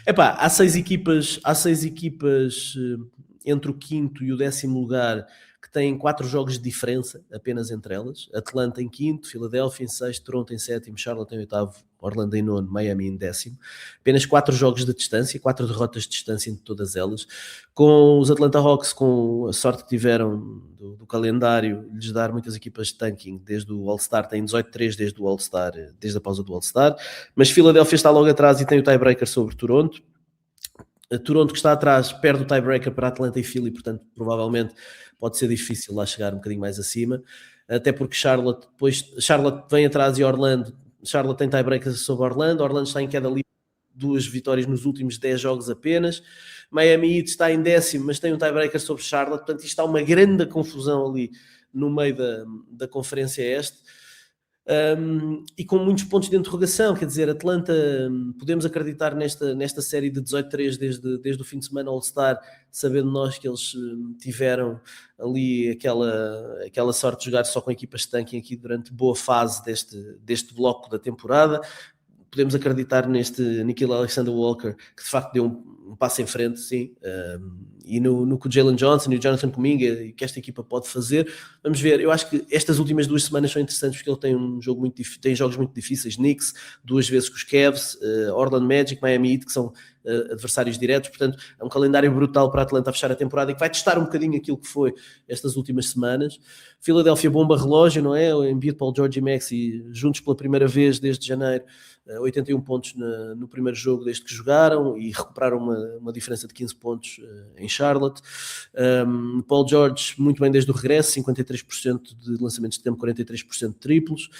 [SPEAKER 2] Epá, há seis equipas entre o 5º e o 10º lugar que têm 4 jogos de diferença apenas entre elas. Atlanta em 5º, Filadélfia em 6º, Toronto em 7º, Charlotte em 8º, Orlando em 9º, Miami em 10º. Apenas 4 jogos de distância, 4 derrotas de distância entre todas elas. Com os Atlanta Hawks, com a sorte que tiveram do calendário, lhes dar muitas equipas de tanking, desde o All-Star, tem 18-3 desde o All-Star, desde a pausa do All-Star. Mas Filadélfia está logo atrás e tem o tiebreaker sobre Toronto. Toronto, que está atrás, perde o tiebreaker para Atlanta e Philly, portanto, provavelmente pode ser difícil lá chegar um bocadinho mais acima, até porque Charlotte vem atrás e Charlotte tem tiebreaker sobre Orlando está em queda livre, 2 vitórias nos últimos 10 jogos apenas. Miami Heat está em 10º, mas tem um tiebreaker sobre Charlotte, portanto isto está uma grande confusão ali no meio da Conferência Este, e com muitos pontos de interrogação. Quer dizer, Atlanta, podemos acreditar nesta série de 18-3 desde o fim de semana All-Star, sabendo nós que eles tiveram ali aquela sorte de jogar só com equipas de tanking aqui durante boa fase deste bloco da temporada. Podemos acreditar neste Nickeil Alexander-Walker, que de facto deu um passo em frente, sim, e no que o Jalen Johnson e o Jonathan Kuminga e que esta equipa pode fazer. Vamos ver. Eu acho que estas últimas 2 semanas são interessantes porque ele tem jogos muito difíceis. Knicks, 2 vezes com os Cavs, Orlando Magic, Miami Heat, que são adversários diretos. Portanto, é um calendário brutal para a Atlanta a fechar a temporada e que vai testar um bocadinho aquilo que foi estas últimas semanas. Philadelphia bomba relógio, não é? O Embiid, Paul George e Maxey juntos pela primeira vez desde janeiro, 81 pontos no primeiro jogo desde que jogaram e recuperaram uma diferença de 15 pontos em Charlotte. Paul George muito bem desde o regresso, 53% de lançamentos de tempo, 43% de triplos.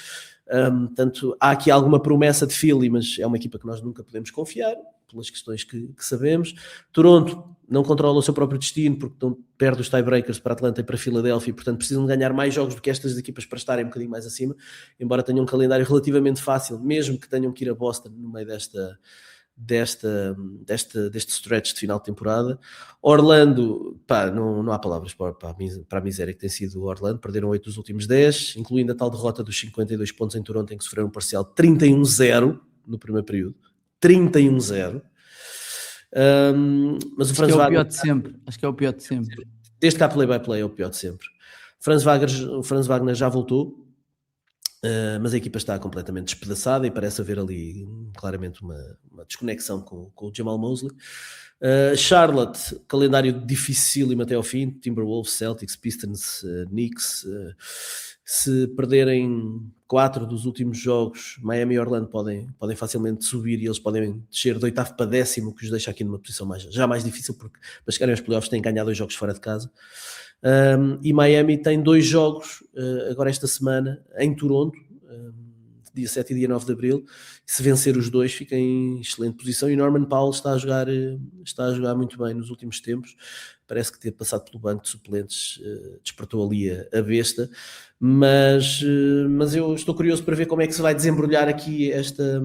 [SPEAKER 2] Portanto, há aqui alguma promessa de Philly, mas é uma equipa que nós nunca podemos confiar pelas questões que sabemos. Toronto não controla o seu próprio destino porque perde os tiebreakers para Atlanta e para Filadélfia, portanto precisam de ganhar mais jogos do que estas equipas para estarem um bocadinho mais acima, embora tenham um calendário relativamente fácil, mesmo que tenham que ir a Boston no meio deste stretch de final de temporada. Orlando, não há palavras para a miséria que tem sido o Orlando. Perderam 8 dos últimos 10, incluindo a tal derrota dos 52 pontos em Toronto, em que sofreram um parcial 31-0 no primeiro período. 31-0. Mas o Franz Wagner...
[SPEAKER 1] Acho que é o pior de sempre.
[SPEAKER 2] Desde que há play-by-play é o pior de sempre. O Franz Wagner já voltou, mas a equipa está completamente despedaçada e parece haver ali claramente uma desconexão com o Jamal Mosley. Charlotte, calendário dificílimo até ao fim, Timberwolves, Celtics, Pistons, Knicks. Se perderem 4 dos últimos jogos, Miami e Orlando podem facilmente subir e eles podem descer de 8º para 10º, que os deixa aqui numa posição já mais difícil, porque para chegarem aos playoffs têm que ganhar 2 jogos fora de casa. E Miami tem 2 jogos agora esta semana em Toronto, dia 7 e dia 9 de Abril. Se vencer os 2 fica em excelente posição, e Norman Powell está a jogar muito bem nos últimos tempos. Parece que ter passado pelo banco de suplentes despertou ali a besta, mas eu estou curioso para ver como é que se vai desembrulhar aqui esta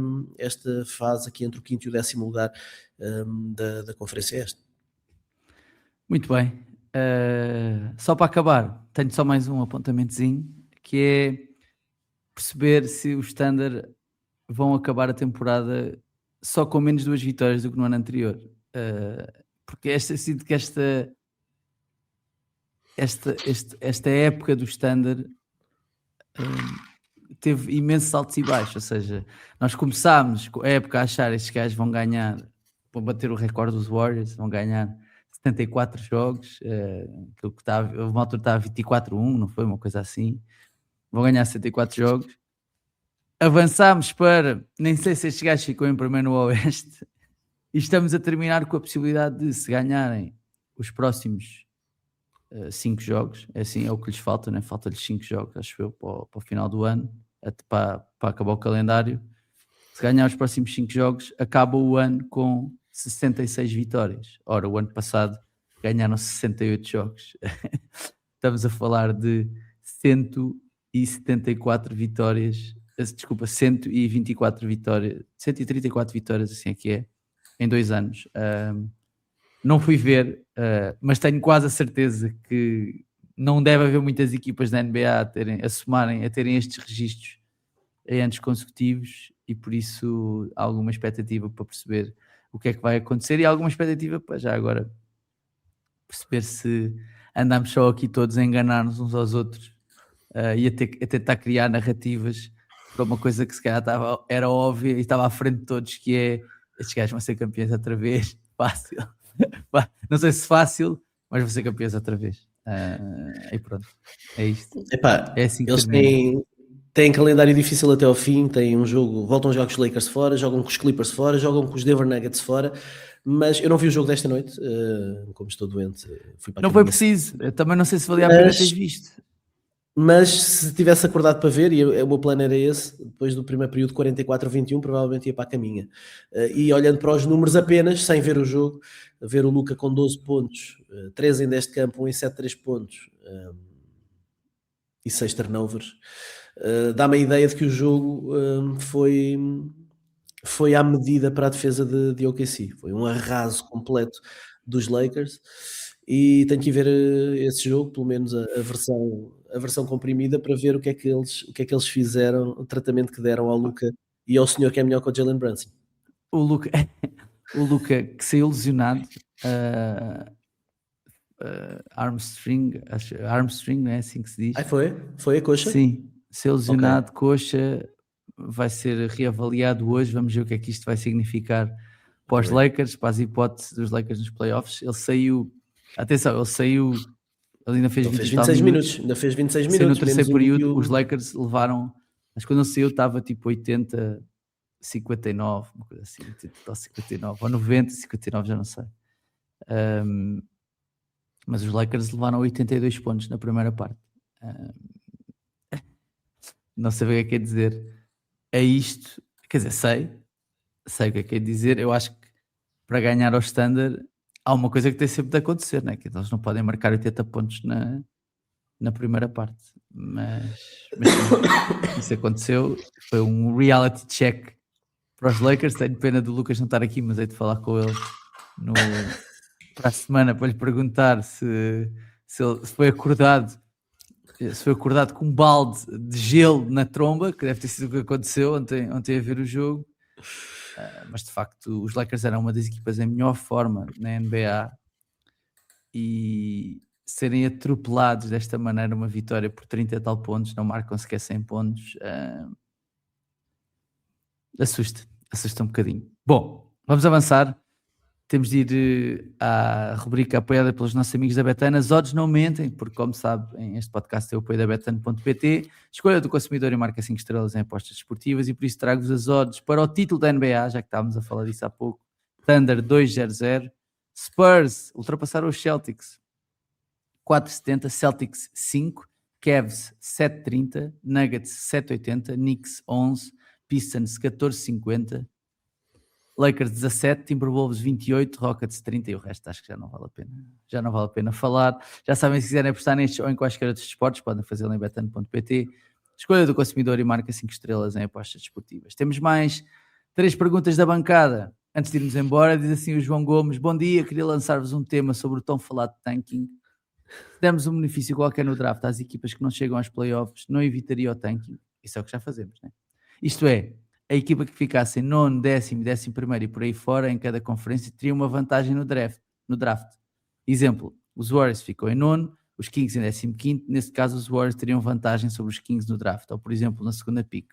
[SPEAKER 2] fase aqui entre o 5º e o 10º lugar da Conferência Este.
[SPEAKER 1] Muito bem. Só para acabar, tenho só mais um apontamentozinho, que é perceber se os Thunder vão acabar a temporada só com menos 2 vitórias do que no ano anterior. Porque sinto que esta época dos Thunder teve imensos altos e baixos. Ou seja, nós começámos a época a achar que estes gajos vão bater o recorde dos Warriors, vão ganhar 74 jogos, uma altura estava 24-1, não foi? Uma coisa assim. Vão ganhar 74 jogos. Avançámos para, nem sei se estes gajos ficam em primeiro no Oeste, e estamos a terminar com a possibilidade de, se ganharem os próximos 5 jogos, é o que lhes falta, né? Falta-lhes 5 jogos, acho eu, para o final do ano, para acabar o calendário. Se ganhar os próximos 5 jogos, acaba o ano com 66 vitórias. Ora, o ano passado ganharam 68 jogos. Estamos a falar de 174 vitórias, 124 vitórias, 134 vitórias, assim é que é, em 2 anos. Não fui ver, mas tenho quase a certeza que não deve haver muitas equipas da NBA a terem estes registros em anos consecutivos, e por isso há alguma expectativa para perceber o que é que vai acontecer, e há alguma expectativa para já agora perceber se andamos só aqui todos a enganar-nos uns aos outros e a tentar criar narrativas para uma coisa que se calhar era óbvia e estava à frente de todos, que é: estes gajos vão ser campeões outra vez. Fácil. Não sei se fácil, mas vão ser campeões outra vez. E pronto, é isto. É assim que
[SPEAKER 2] eles têm calendário difícil até ao fim, têm um jogo, voltam a jogar com os Lakers fora, jogam com os Clippers fora, jogam com os Denver Nuggets fora, Mas eu não vi o jogo desta noite, como estou doente, fui para a
[SPEAKER 1] Não foi
[SPEAKER 2] caminha.
[SPEAKER 1] preciso. Eu também não sei se valia a pena
[SPEAKER 2] Mas-
[SPEAKER 1] teres visto.
[SPEAKER 2] Mas se tivesse acordado para ver, e o meu plano era esse, depois do primeiro período 44-21, provavelmente ia para a caminha. E olhando para os números apenas, sem ver o jogo, ver o Luka com 12 pontos, 3 em 10 de campo, 1 em 7, 3 pontos e 6 turnovers, dá-me a ideia de que o jogo foi à medida para a defesa de OKC. Foi um arraso completo dos Lakers e tenho que ir ver esse jogo, pelo menos a versão comprimida, para ver o que é que eles fizeram, o tratamento que deram ao Luka e ao senhor que é melhor que o Jalen Brunson.
[SPEAKER 1] O Luka, o Luka que saiu lesionado, armstring, não é assim que se diz?
[SPEAKER 2] Aí foi a coxa?
[SPEAKER 1] Sim, saiu lesionado, coxa, vai ser reavaliado hoje, vamos ver o que é que isto vai significar para os Lakers, para as hipóteses dos Lakers nos playoffs. Ele saiu, atenção, ele ainda fez 26 minutos.
[SPEAKER 2] Ainda fez 26
[SPEAKER 1] Saiu no
[SPEAKER 2] minutos.
[SPEAKER 1] terceiro
[SPEAKER 2] menos
[SPEAKER 1] período, os Lakers levaram, mas quando ele saiu estava tipo 80-59, uma coisa assim, 80-59, ou 90-59, já não sei. Mas os Lakers levaram 82 pontos na primeira parte. Não sei o que é que quer dizer. É isto, quer dizer, sei o que é que quer dizer. Eu acho que para ganhar ao Standard há uma coisa que tem sempre de acontecer, né? Que eles não podem marcar 80 pontos na primeira parte. Mas sim, isso aconteceu. Foi um reality check para os Lakers. Tenho pena do Lucas não estar aqui, mas hei de falar com ele para a semana para lhe perguntar se foi acordado com um balde de gelo na tromba, que deve ter sido o que aconteceu ontem a ver o jogo. Mas de facto os Lakers eram uma das equipas em melhor forma na NBA e serem atropelados desta maneira, uma vitória por 30 e tal pontos, não marcam sequer 100 pontos, assusta um bocadinho. Bom, vamos avançar. Temos de ir à rubrica apoiada pelos nossos amigos da Betano. As odds não mentem, porque como sabe, este podcast tem o apoio da Betano.pt, escolha do consumidor e marca 5 estrelas em apostas desportivas, e por isso trago-vos as odds para o título da NBA, já que estávamos a falar disso há pouco. Thunder 2-0-0, Spurs ultrapassaram os Celtics 4,70, Celtics 5, Cavs 7,30, Nuggets 7,80, Knicks 11, Pistons 14,50, Lakers 17, Timberwolves 28, Rockets 30 e o resto acho que já não vale a pena falar. Já sabem, se quiserem apostar nestes ou em quaisquer outros esportes, podem fazê-lo em betano.pt. Escolha do consumidor e marca 5 estrelas em apostas desportivas. Temos mais 3 perguntas da bancada. Antes de irmos embora, diz assim o João Gomes: bom dia, queria lançar-vos um tema sobre o tão falado tanking. Se demos um benefício qualquer no draft às equipas que não chegam aos playoffs, não evitaria o tanking? Isso é o que já fazemos, né? Isto é, a equipa que ficasse em 9º, 10º, 11º e por aí fora em cada conferência teria uma vantagem no draft. Exemplo, os Warriors ficam em 9º, os Kings em 15º, nesse caso os Warriors teriam vantagem sobre os Kings no draft, ou por exemplo na segunda pick,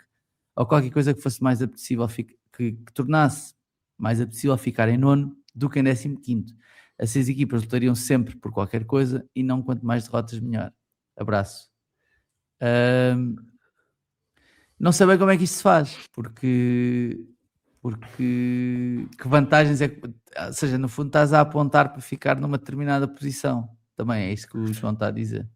[SPEAKER 1] ou qualquer coisa que fosse mais apetecível, que tornasse mais apetecível ficar em 9º do que em 15º. As 6 equipas lutariam sempre por qualquer coisa e não quanto mais derrotas melhor. Abraço. Não sei bem como é que isto se faz, porque que vantagens é que, ou seja, no fundo estás a apontar para ficar numa determinada posição. Também é isso que o João está a dizer.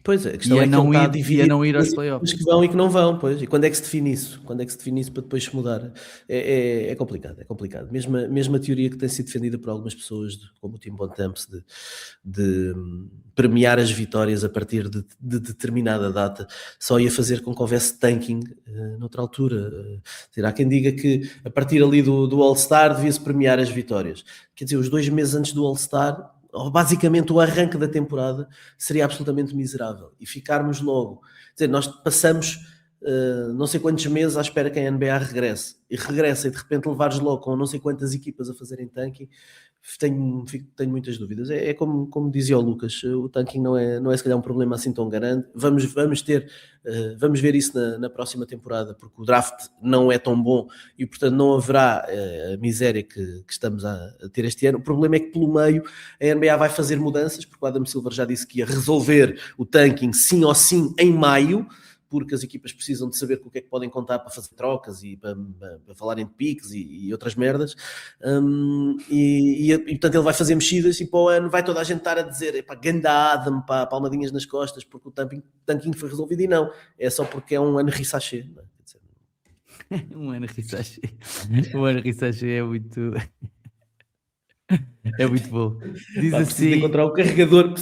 [SPEAKER 2] Pois é, a questão é que não está dividido
[SPEAKER 1] não ir aos playoffs.
[SPEAKER 2] Os que vão e que não vão, pois. E quando é que se define isso? Quando é que se define isso para depois se mudar? É complicado, é complicado. Mesmo a teoria que tem sido defendida por algumas pessoas, como o Tim Bontemps, de premiar as vitórias a partir de determinada data, só ia fazer com que houvesse tanking noutra altura. Há quem diga que a partir ali do All-Star devia-se premiar as vitórias. Quer dizer, os 2 meses antes do All-Star, basicamente o arranque da temporada seria absolutamente miserável e ficarmos logo, quer dizer, nós passamos não sei quantos meses à espera que a NBA regresse e de repente levares logo com não sei quantas equipas a fazerem tanking, tenho muitas dúvidas. É como dizia o Lucas, o tanking não é se calhar um problema assim tão grande. Vamos ver isso na próxima temporada, porque o draft não é tão bom e portanto não haverá a miséria que estamos a ter este ano. O problema é que pelo meio a NBA vai fazer mudanças, porque o Adam Silver já disse que ia resolver o tanking sim ou sim em maio, porque as equipas precisam de saber com o que é que podem contar para fazer trocas e para falarem de piques e outras merdas, e portanto ele vai fazer mexidas e para o ano vai toda a gente estar a dizer, epá, ganda Adam, pá, palmadinhas nas costas porque o tanking foi resolvido, e não, é só porque é um ano Rissachê, não é? Quer dizer,
[SPEAKER 1] Um Henry Sachê. O Henry Sachê é muito... É muito bom. Diz
[SPEAKER 2] pá, preciso de
[SPEAKER 1] assim...
[SPEAKER 2] encontrar o carregador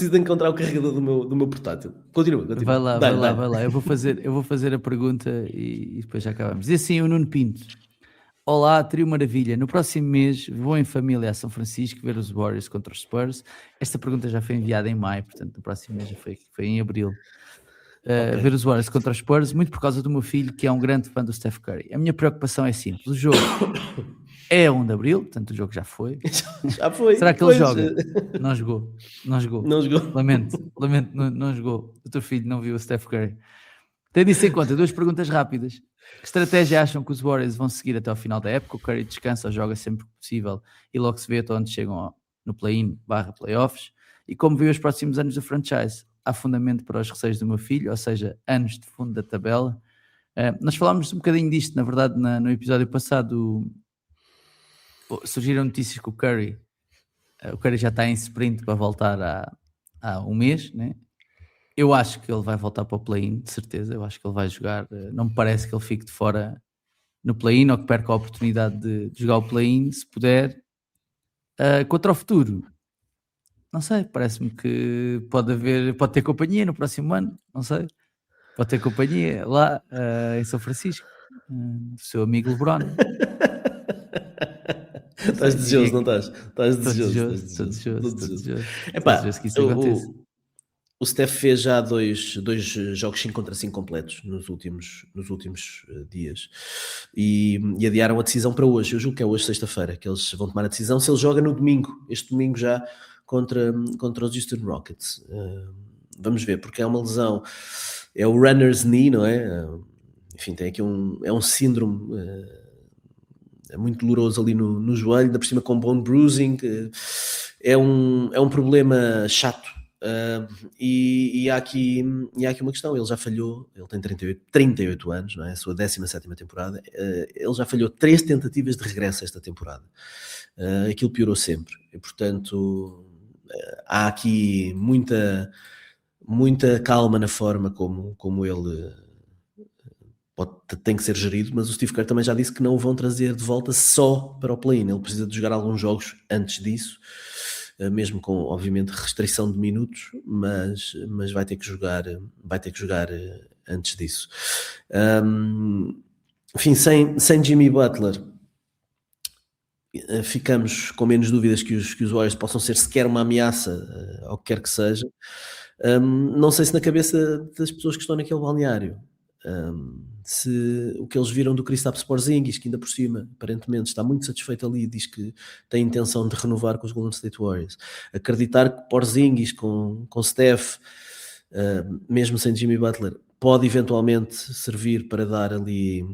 [SPEAKER 2] do meu portátil. Continua.
[SPEAKER 1] Vai lá, vai
[SPEAKER 2] Dá-lhe,
[SPEAKER 1] lá,
[SPEAKER 2] dá-lhe.
[SPEAKER 1] vai lá. Eu vou fazer a pergunta e depois já acabamos. Diz assim o Nuno Pinto. Olá, trio maravilha. No próximo mês vou em família a São Francisco ver os Warriors contra os Spurs. Esta pergunta já foi enviada em maio, portanto no próximo mês já foi em abril.
[SPEAKER 2] Ok.
[SPEAKER 1] Ver os Warriors contra os Spurs, muito por causa do meu filho, que é um grande fã do Steph Curry. A minha preocupação é simples. O jogo é 1 de abril, portanto o jogo já foi.
[SPEAKER 2] Já foi.
[SPEAKER 1] Será que ele
[SPEAKER 2] Pois,
[SPEAKER 1] joga? Não jogou.
[SPEAKER 2] Não jogou.
[SPEAKER 1] Lamento, não jogou. O teu filho não viu o Steph Curry. Tendo isso em conta, 2 perguntas rápidas. Que estratégia acham que os Warriors vão seguir até ao final da época? O Curry descansa ou joga sempre que possível e logo se vê até onde chegam no play-in / playoffs? E como viu os próximos anos do franchise? Há fundamento para os receios do meu filho, ou seja, anos de fundo da tabela. Nós falámos um bocadinho disto, na verdade, no episódio passado. Surgiram notícias que o Curry já está em sprint para voltar há um mês, né? Eu acho que ele vai voltar para o play-in, de certeza. Eu acho que ele vai jogar. Não me parece que ele fique de fora no play-in ou que perca a oportunidade de jogar o play-in, se puder. Contra o futuro, não sei, parece-me que pode ter companhia no próximo ano, não sei. Pode ter companhia lá em São Francisco, do seu amigo LeBron.
[SPEAKER 2] Estás desejoso, não estás? Estás desejoso.
[SPEAKER 1] Estou desejoso
[SPEAKER 2] Epá,
[SPEAKER 1] que isso aconteça.
[SPEAKER 2] o Steph fez já dois jogos 5 contra 5 completos nos últimos dias e adiaram a decisão para hoje. Eu julgo que é hoje, sexta-feira, que eles vão tomar a decisão se ele joga no domingo, este domingo já, contra os Houston Rockets. Vamos ver, porque é uma lesão, é o runner's knee, não é? Enfim, tem aqui um síndrome muito doloroso ali no joelho, ainda por cima com bone bruising, é um problema chato. E há aqui uma questão, ele já falhou, ele tem 38 anos, não é? A sua 17ª temporada, ele já falhou 3 tentativas de regresso esta temporada. Aquilo piorou sempre, e portanto há aqui muita calma na forma como ele tem que ser gerido, mas o Steve Kerr também já disse que não o vão trazer de volta só para o play-in, ele precisa de jogar alguns jogos antes disso, mesmo com, obviamente, restrição de minutos, mas vai ter que jogar antes disso. Enfim, sem Jimmy Butler, ficamos com menos dúvidas que os Warriors possam ser sequer uma ameaça ao que quer que seja. Não sei se na cabeça das pessoas que estão naquele balneário, se o que eles viram do Kristaps Porzingis, que ainda por cima aparentemente está muito satisfeito ali, diz que tem intenção de renovar com os Golden State Warriors, acreditar que Porzingis com Steph, mesmo sem Jimmy Butler, pode eventualmente servir para dar ali,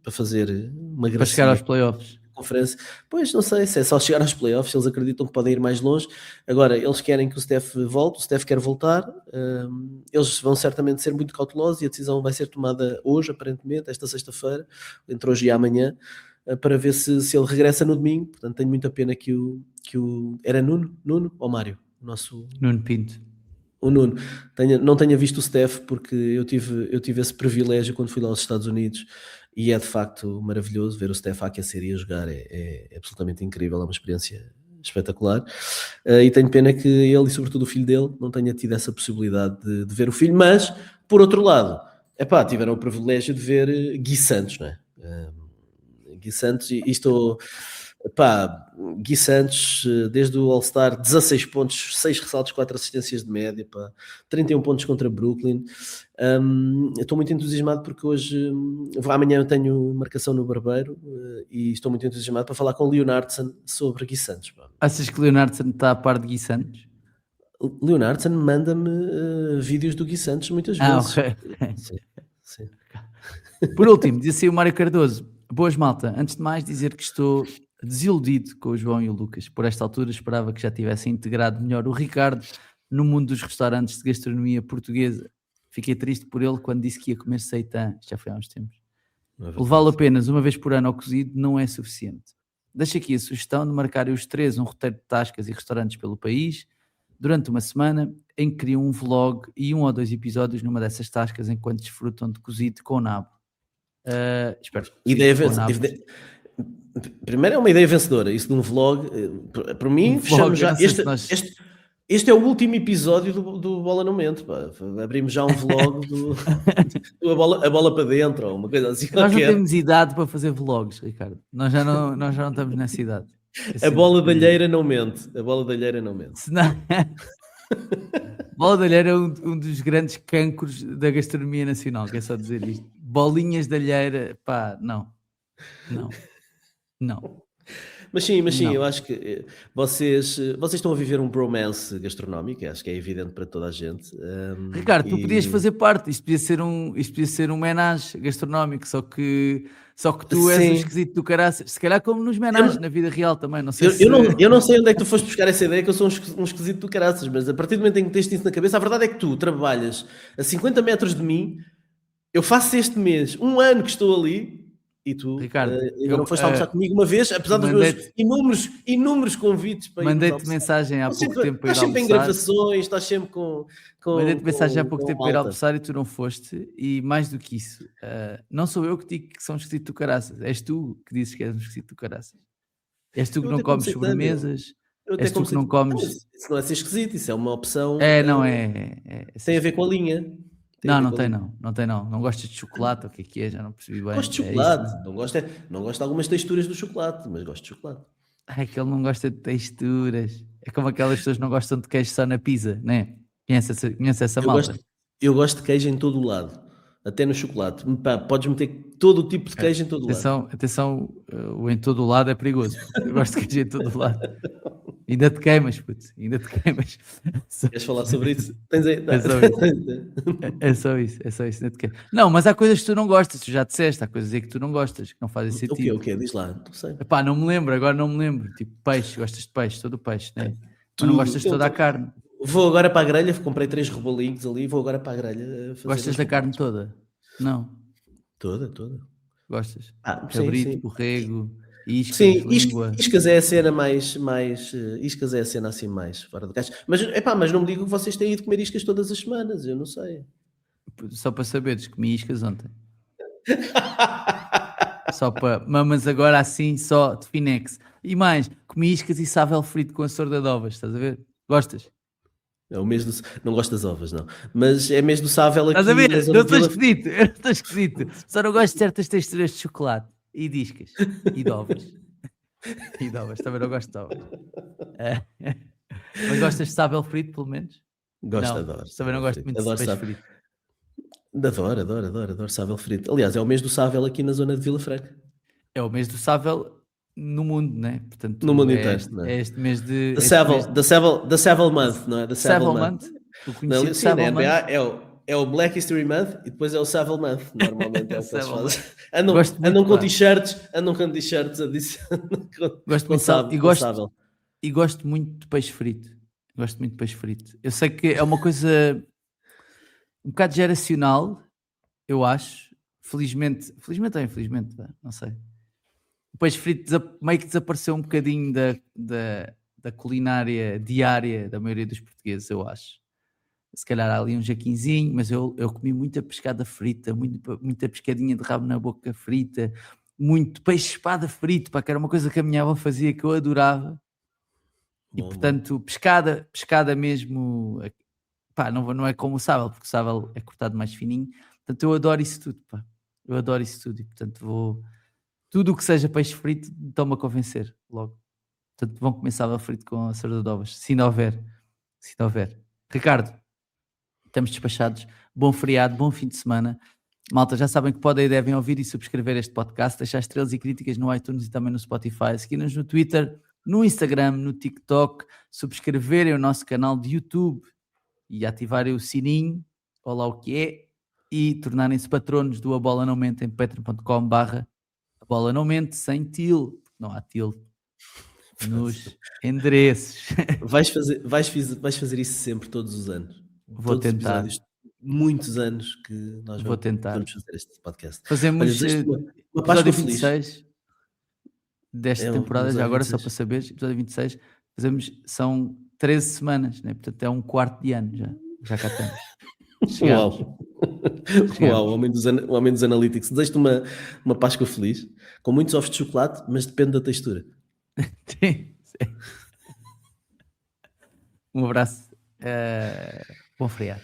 [SPEAKER 2] para fazer uma gracinha
[SPEAKER 1] para chegar aos playoffs.
[SPEAKER 2] Conferência, pois não sei se é só chegar aos playoffs, eles acreditam que podem ir mais longe. Agora, eles querem que o Steph volte, o Steph quer voltar, eles vão certamente ser muito cautelosos e a decisão vai ser tomada hoje, aparentemente, esta sexta-feira, entre hoje e amanhã, para ver se ele regressa no domingo. Portanto, tenho muita pena que o era Nuno ou Mário? O nosso
[SPEAKER 1] Nuno Pinto.
[SPEAKER 2] O Nuno não tenha visto o Steph, porque eu tive esse privilégio quando fui lá aos Estados Unidos, e é de facto maravilhoso ver o Steph a aquecer e a jogar, é absolutamente incrível, é uma experiência espetacular, e tenho pena que ele e sobretudo o filho dele não tenha tido essa possibilidade de ver o filho, mas por outro lado, tiveram o privilégio de ver Gui Santos, não é? Gui Santos, e estou... Gui Santos, desde o All-Star, 16 pontos, 6 ressaltos, 4 assistências de média, 31 pontos contra Brooklyn. Estou muito entusiasmado porque amanhã eu tenho marcação no Barbeiro, e estou muito entusiasmado para falar com o Leonardson sobre Gui Santos.
[SPEAKER 1] Achas que Leonardson está a par de Gui Santos?
[SPEAKER 2] Leonardson manda-me vídeos do Gui Santos muitas vezes.
[SPEAKER 1] Ok.
[SPEAKER 2] Sim.
[SPEAKER 1] Por último, disse assim o Mário Cardoso: boas malta, antes de mais dizer que estou desiludido com o João e o Lucas. Por esta altura esperava que já tivessem integrado melhor o Ricardo no mundo dos restaurantes de gastronomia portuguesa. Fiquei triste por ele quando disse que ia comer seitã. Isto já foi há uns tempos.
[SPEAKER 2] Não é verdade.
[SPEAKER 1] Levá-lo apenas uma vez por ano ao cozido não é suficiente. Deixo aqui a sugestão de marcarem os três um roteiro de tascas e restaurantes pelo país durante uma semana, em que criam um vlog e 1 ou 2 episódios numa dessas tascas enquanto desfrutam de cozido com nabo. Espero que
[SPEAKER 2] Ideia
[SPEAKER 1] cozido com nabo.
[SPEAKER 2] Primeiro é uma ideia vencedora, isso de um vlog. Para mim,
[SPEAKER 1] Um
[SPEAKER 2] fechamos
[SPEAKER 1] vlog,
[SPEAKER 2] já.
[SPEAKER 1] eu não sei se nós-
[SPEAKER 2] Este é o último episódio do Bola no Mente. Pá. Abrimos já um vlog do a bola para dentro, ou uma coisa assim.
[SPEAKER 1] Nós não
[SPEAKER 2] qualquer.
[SPEAKER 1] temos idade para fazer vlogs, Ricardo. Nós já não estamos nessa idade.
[SPEAKER 2] A bola da alheira não mente. A bola da alheira não mente.
[SPEAKER 1] Senão... Bola de alheira é um dos grandes cancros da gastronomia nacional, que é só dizer isto. Bolinhas de alheira, pá, não.
[SPEAKER 2] Mas sim,
[SPEAKER 1] Não.
[SPEAKER 2] eu acho que vocês estão a viver um bromance gastronómico, acho que é evidente para toda a gente.
[SPEAKER 1] Ricardo, tu podias fazer parte, isto podia ser um menage gastronómico, só que tu és
[SPEAKER 2] Sim.
[SPEAKER 1] um esquisito do caraças, se calhar como nos menages na vida real também, não sei
[SPEAKER 2] Eu não sei onde é que tu foste buscar essa ideia, que eu sou um esquisito do caraças, mas a partir do momento em que tens isso na cabeça, a verdade é que tu trabalhas a 50 metros de mim, eu faço este mês 1 ano que estou ali, e tu
[SPEAKER 1] Ricardo,
[SPEAKER 2] ainda não foste almoçar comigo uma vez, apesar dos meus inúmeros convites para irmos
[SPEAKER 1] mandei-te
[SPEAKER 2] almoçar.
[SPEAKER 1] mensagem há pouco tempo para ir
[SPEAKER 2] Estás sempre em
[SPEAKER 1] almoçar.
[SPEAKER 2] gravações, estás sempre com
[SPEAKER 1] Mandei-te mensagem há pouco
[SPEAKER 2] com
[SPEAKER 1] tempo para ir
[SPEAKER 2] malta.
[SPEAKER 1] almoçar e tu não foste, e mais do que isso, não sou eu que digo que sou um esquisito do caraças, és tu que dizes que és um esquisito do caraças. És tu que
[SPEAKER 2] Eu
[SPEAKER 1] não
[SPEAKER 2] até
[SPEAKER 1] comes
[SPEAKER 2] comecei
[SPEAKER 1] sobremesas,
[SPEAKER 2] Eu até
[SPEAKER 1] és tu que
[SPEAKER 2] comecei-
[SPEAKER 1] não comes...
[SPEAKER 2] Isso não é ser esquisito, isso é uma opção.
[SPEAKER 1] Não é...
[SPEAKER 2] Tem a ver com a linha.
[SPEAKER 1] Não tem não. Não gostas de chocolate, o que é? Já não percebi bem.
[SPEAKER 2] Gosto de
[SPEAKER 1] É
[SPEAKER 2] chocolate.
[SPEAKER 1] isso,
[SPEAKER 2] Não gosto de algumas texturas do chocolate, mas gosto de chocolate.
[SPEAKER 1] é que ele não gosta de texturas. É como aquelas pessoas que não gostam de queijo só na pizza, né? Conhece essa malta?
[SPEAKER 2] Eu gosto de queijo em todo o lado, até no chocolate. Pá, podes meter todo o tipo de queijo em todo o lado.
[SPEAKER 1] Atenção, o em todo o lado é perigoso. Eu gosto de queijo em todo o lado. Ainda te queimas, puto. Ainda te queimas.
[SPEAKER 2] Queres falar sobre isso? Tens aí.
[SPEAKER 1] É só isso. Ainda te queimas. Não, mas há coisas que tu não gostas. Tu já disseste. Há coisas aí que tu não gostas, que não fazem sentido.
[SPEAKER 2] O quê? Diz lá. Não sei.
[SPEAKER 1] Epá, não me lembro. Agora não me lembro. Tipo, peixe. Gostas de peixe. Todo o peixe, né? Mas
[SPEAKER 2] Tudo.
[SPEAKER 1] não gostas de toda a carne.
[SPEAKER 2] Vou agora para a grelha. Comprei 3 rebolinhos ali. Vou agora para a grelha.
[SPEAKER 1] Gostas da carne toda? Não.
[SPEAKER 2] Toda.
[SPEAKER 1] Gostas?
[SPEAKER 2] Sim,
[SPEAKER 1] Cabrito,
[SPEAKER 2] sim.
[SPEAKER 1] borrego, iscas,
[SPEAKER 2] Sim,
[SPEAKER 1] língua.
[SPEAKER 2] iscas é a cena mais iscas é a cena assim mais fora de caixa. Mas não me digam que vocês têm ido comer iscas todas as semanas, eu não sei.
[SPEAKER 1] Só para saberes, comi iscas ontem. Mas agora assim, só de Finex. E mais, comi iscas e sável frito com açor de ovas, estás a ver? Gostas?
[SPEAKER 2] É o mês não gosto das ovas, não. Mas é mês do sável aqui.
[SPEAKER 1] Estás a ver?
[SPEAKER 2] na zona
[SPEAKER 1] Eu
[SPEAKER 2] de
[SPEAKER 1] estou esquisito. Só não gosto de certas texturas de chocolate e de iscas e de ovas. Também não gosto de ovas. Mas gostas de sável frito, pelo menos?
[SPEAKER 2] Gosto,
[SPEAKER 1] Não,
[SPEAKER 2] adoro.
[SPEAKER 1] também não gosto muito de peixe
[SPEAKER 2] sável.
[SPEAKER 1] frito.
[SPEAKER 2] Adoro sável frito. Aliás, é o mês do sável aqui na zona de Vila Franca.
[SPEAKER 1] É o mês do sável no mundo, né? Portanto,
[SPEAKER 2] No mundo
[SPEAKER 1] é
[SPEAKER 2] inteiro,
[SPEAKER 1] este,
[SPEAKER 2] não é?
[SPEAKER 1] é este mês de...
[SPEAKER 2] The Sável Month, não é? The
[SPEAKER 1] Sável
[SPEAKER 2] Sável
[SPEAKER 1] Month. O
[SPEAKER 2] Não,
[SPEAKER 1] conhecido
[SPEAKER 2] sim, na
[SPEAKER 1] Sável
[SPEAKER 2] NBA
[SPEAKER 1] Month.
[SPEAKER 2] é o Black History Month e depois é o Sável Month. Normalmente é o que eles
[SPEAKER 1] Sável
[SPEAKER 2] fazem.
[SPEAKER 1] Gosto muito,
[SPEAKER 2] Andam com
[SPEAKER 1] pá.
[SPEAKER 2] t-shirts a dizer
[SPEAKER 1] Gosto
[SPEAKER 2] com
[SPEAKER 1] muito de sável.
[SPEAKER 2] sável.
[SPEAKER 1] E gosto muito de peixe frito. Eu sei que é uma coisa um bocado geracional, eu acho. Felizmente ou infelizmente, não sei. O peixe frito meio que desapareceu um bocadinho da culinária diária da maioria dos portugueses, eu acho. Se calhar há ali um jaquinzinho, mas eu comi muita pescada frita, muita pescadinha de rabo na boca frita, muito peixe-espada frito, pá, que era uma coisa que a minha avó fazia que eu adorava. E portanto, pescada mesmo, pá, não é como o sábel, porque o sábel é cortado mais fininho. Portanto, eu adoro isso tudo, pá. Eu adoro isso tudo e portanto tudo o que seja peixe frito estão-me a convencer logo. Portanto, vão comer sábel frito com a cerda de ovas, se ainda houver. Ricardo, estamos despachados. Bom feriado, bom fim de semana. Malta, já sabem que podem e devem ouvir e subscrever este podcast, deixar estrelas e críticas no iTunes e também no Spotify, seguir-nos no Twitter, no Instagram, no TikTok, subscreverem o nosso canal de YouTube e ativarem o sininho, olá o que é, e tornarem-se patronos do A Bola Não Mente em patreon.com/A Bola Não Mente, sem til, não há til nos endereços.
[SPEAKER 2] Vais fazer isso sempre, todos os anos.
[SPEAKER 1] Vou
[SPEAKER 2] Todos os
[SPEAKER 1] tentar.
[SPEAKER 2] episódios. muitos anos que nós
[SPEAKER 1] Vou tentar.
[SPEAKER 2] vamos fazer este podcast.
[SPEAKER 1] Fazemos
[SPEAKER 2] Olha, desejo-te uma
[SPEAKER 1] episódio
[SPEAKER 2] Páscoa feliz.
[SPEAKER 1] 26 desta
[SPEAKER 2] É o
[SPEAKER 1] temporada, já
[SPEAKER 2] episódio
[SPEAKER 1] agora só
[SPEAKER 2] 26.
[SPEAKER 1] para saberes, episódio 26, são 13 semanas, né? Portanto é um quarto de ano já cá estamos. Chegamos.
[SPEAKER 2] Uau! Uau, o homem dos analytics. Desejo-te uma Páscoa feliz, com muitos ovos de chocolate, mas depende da textura.
[SPEAKER 1] Sim. Um abraço, bom feriado.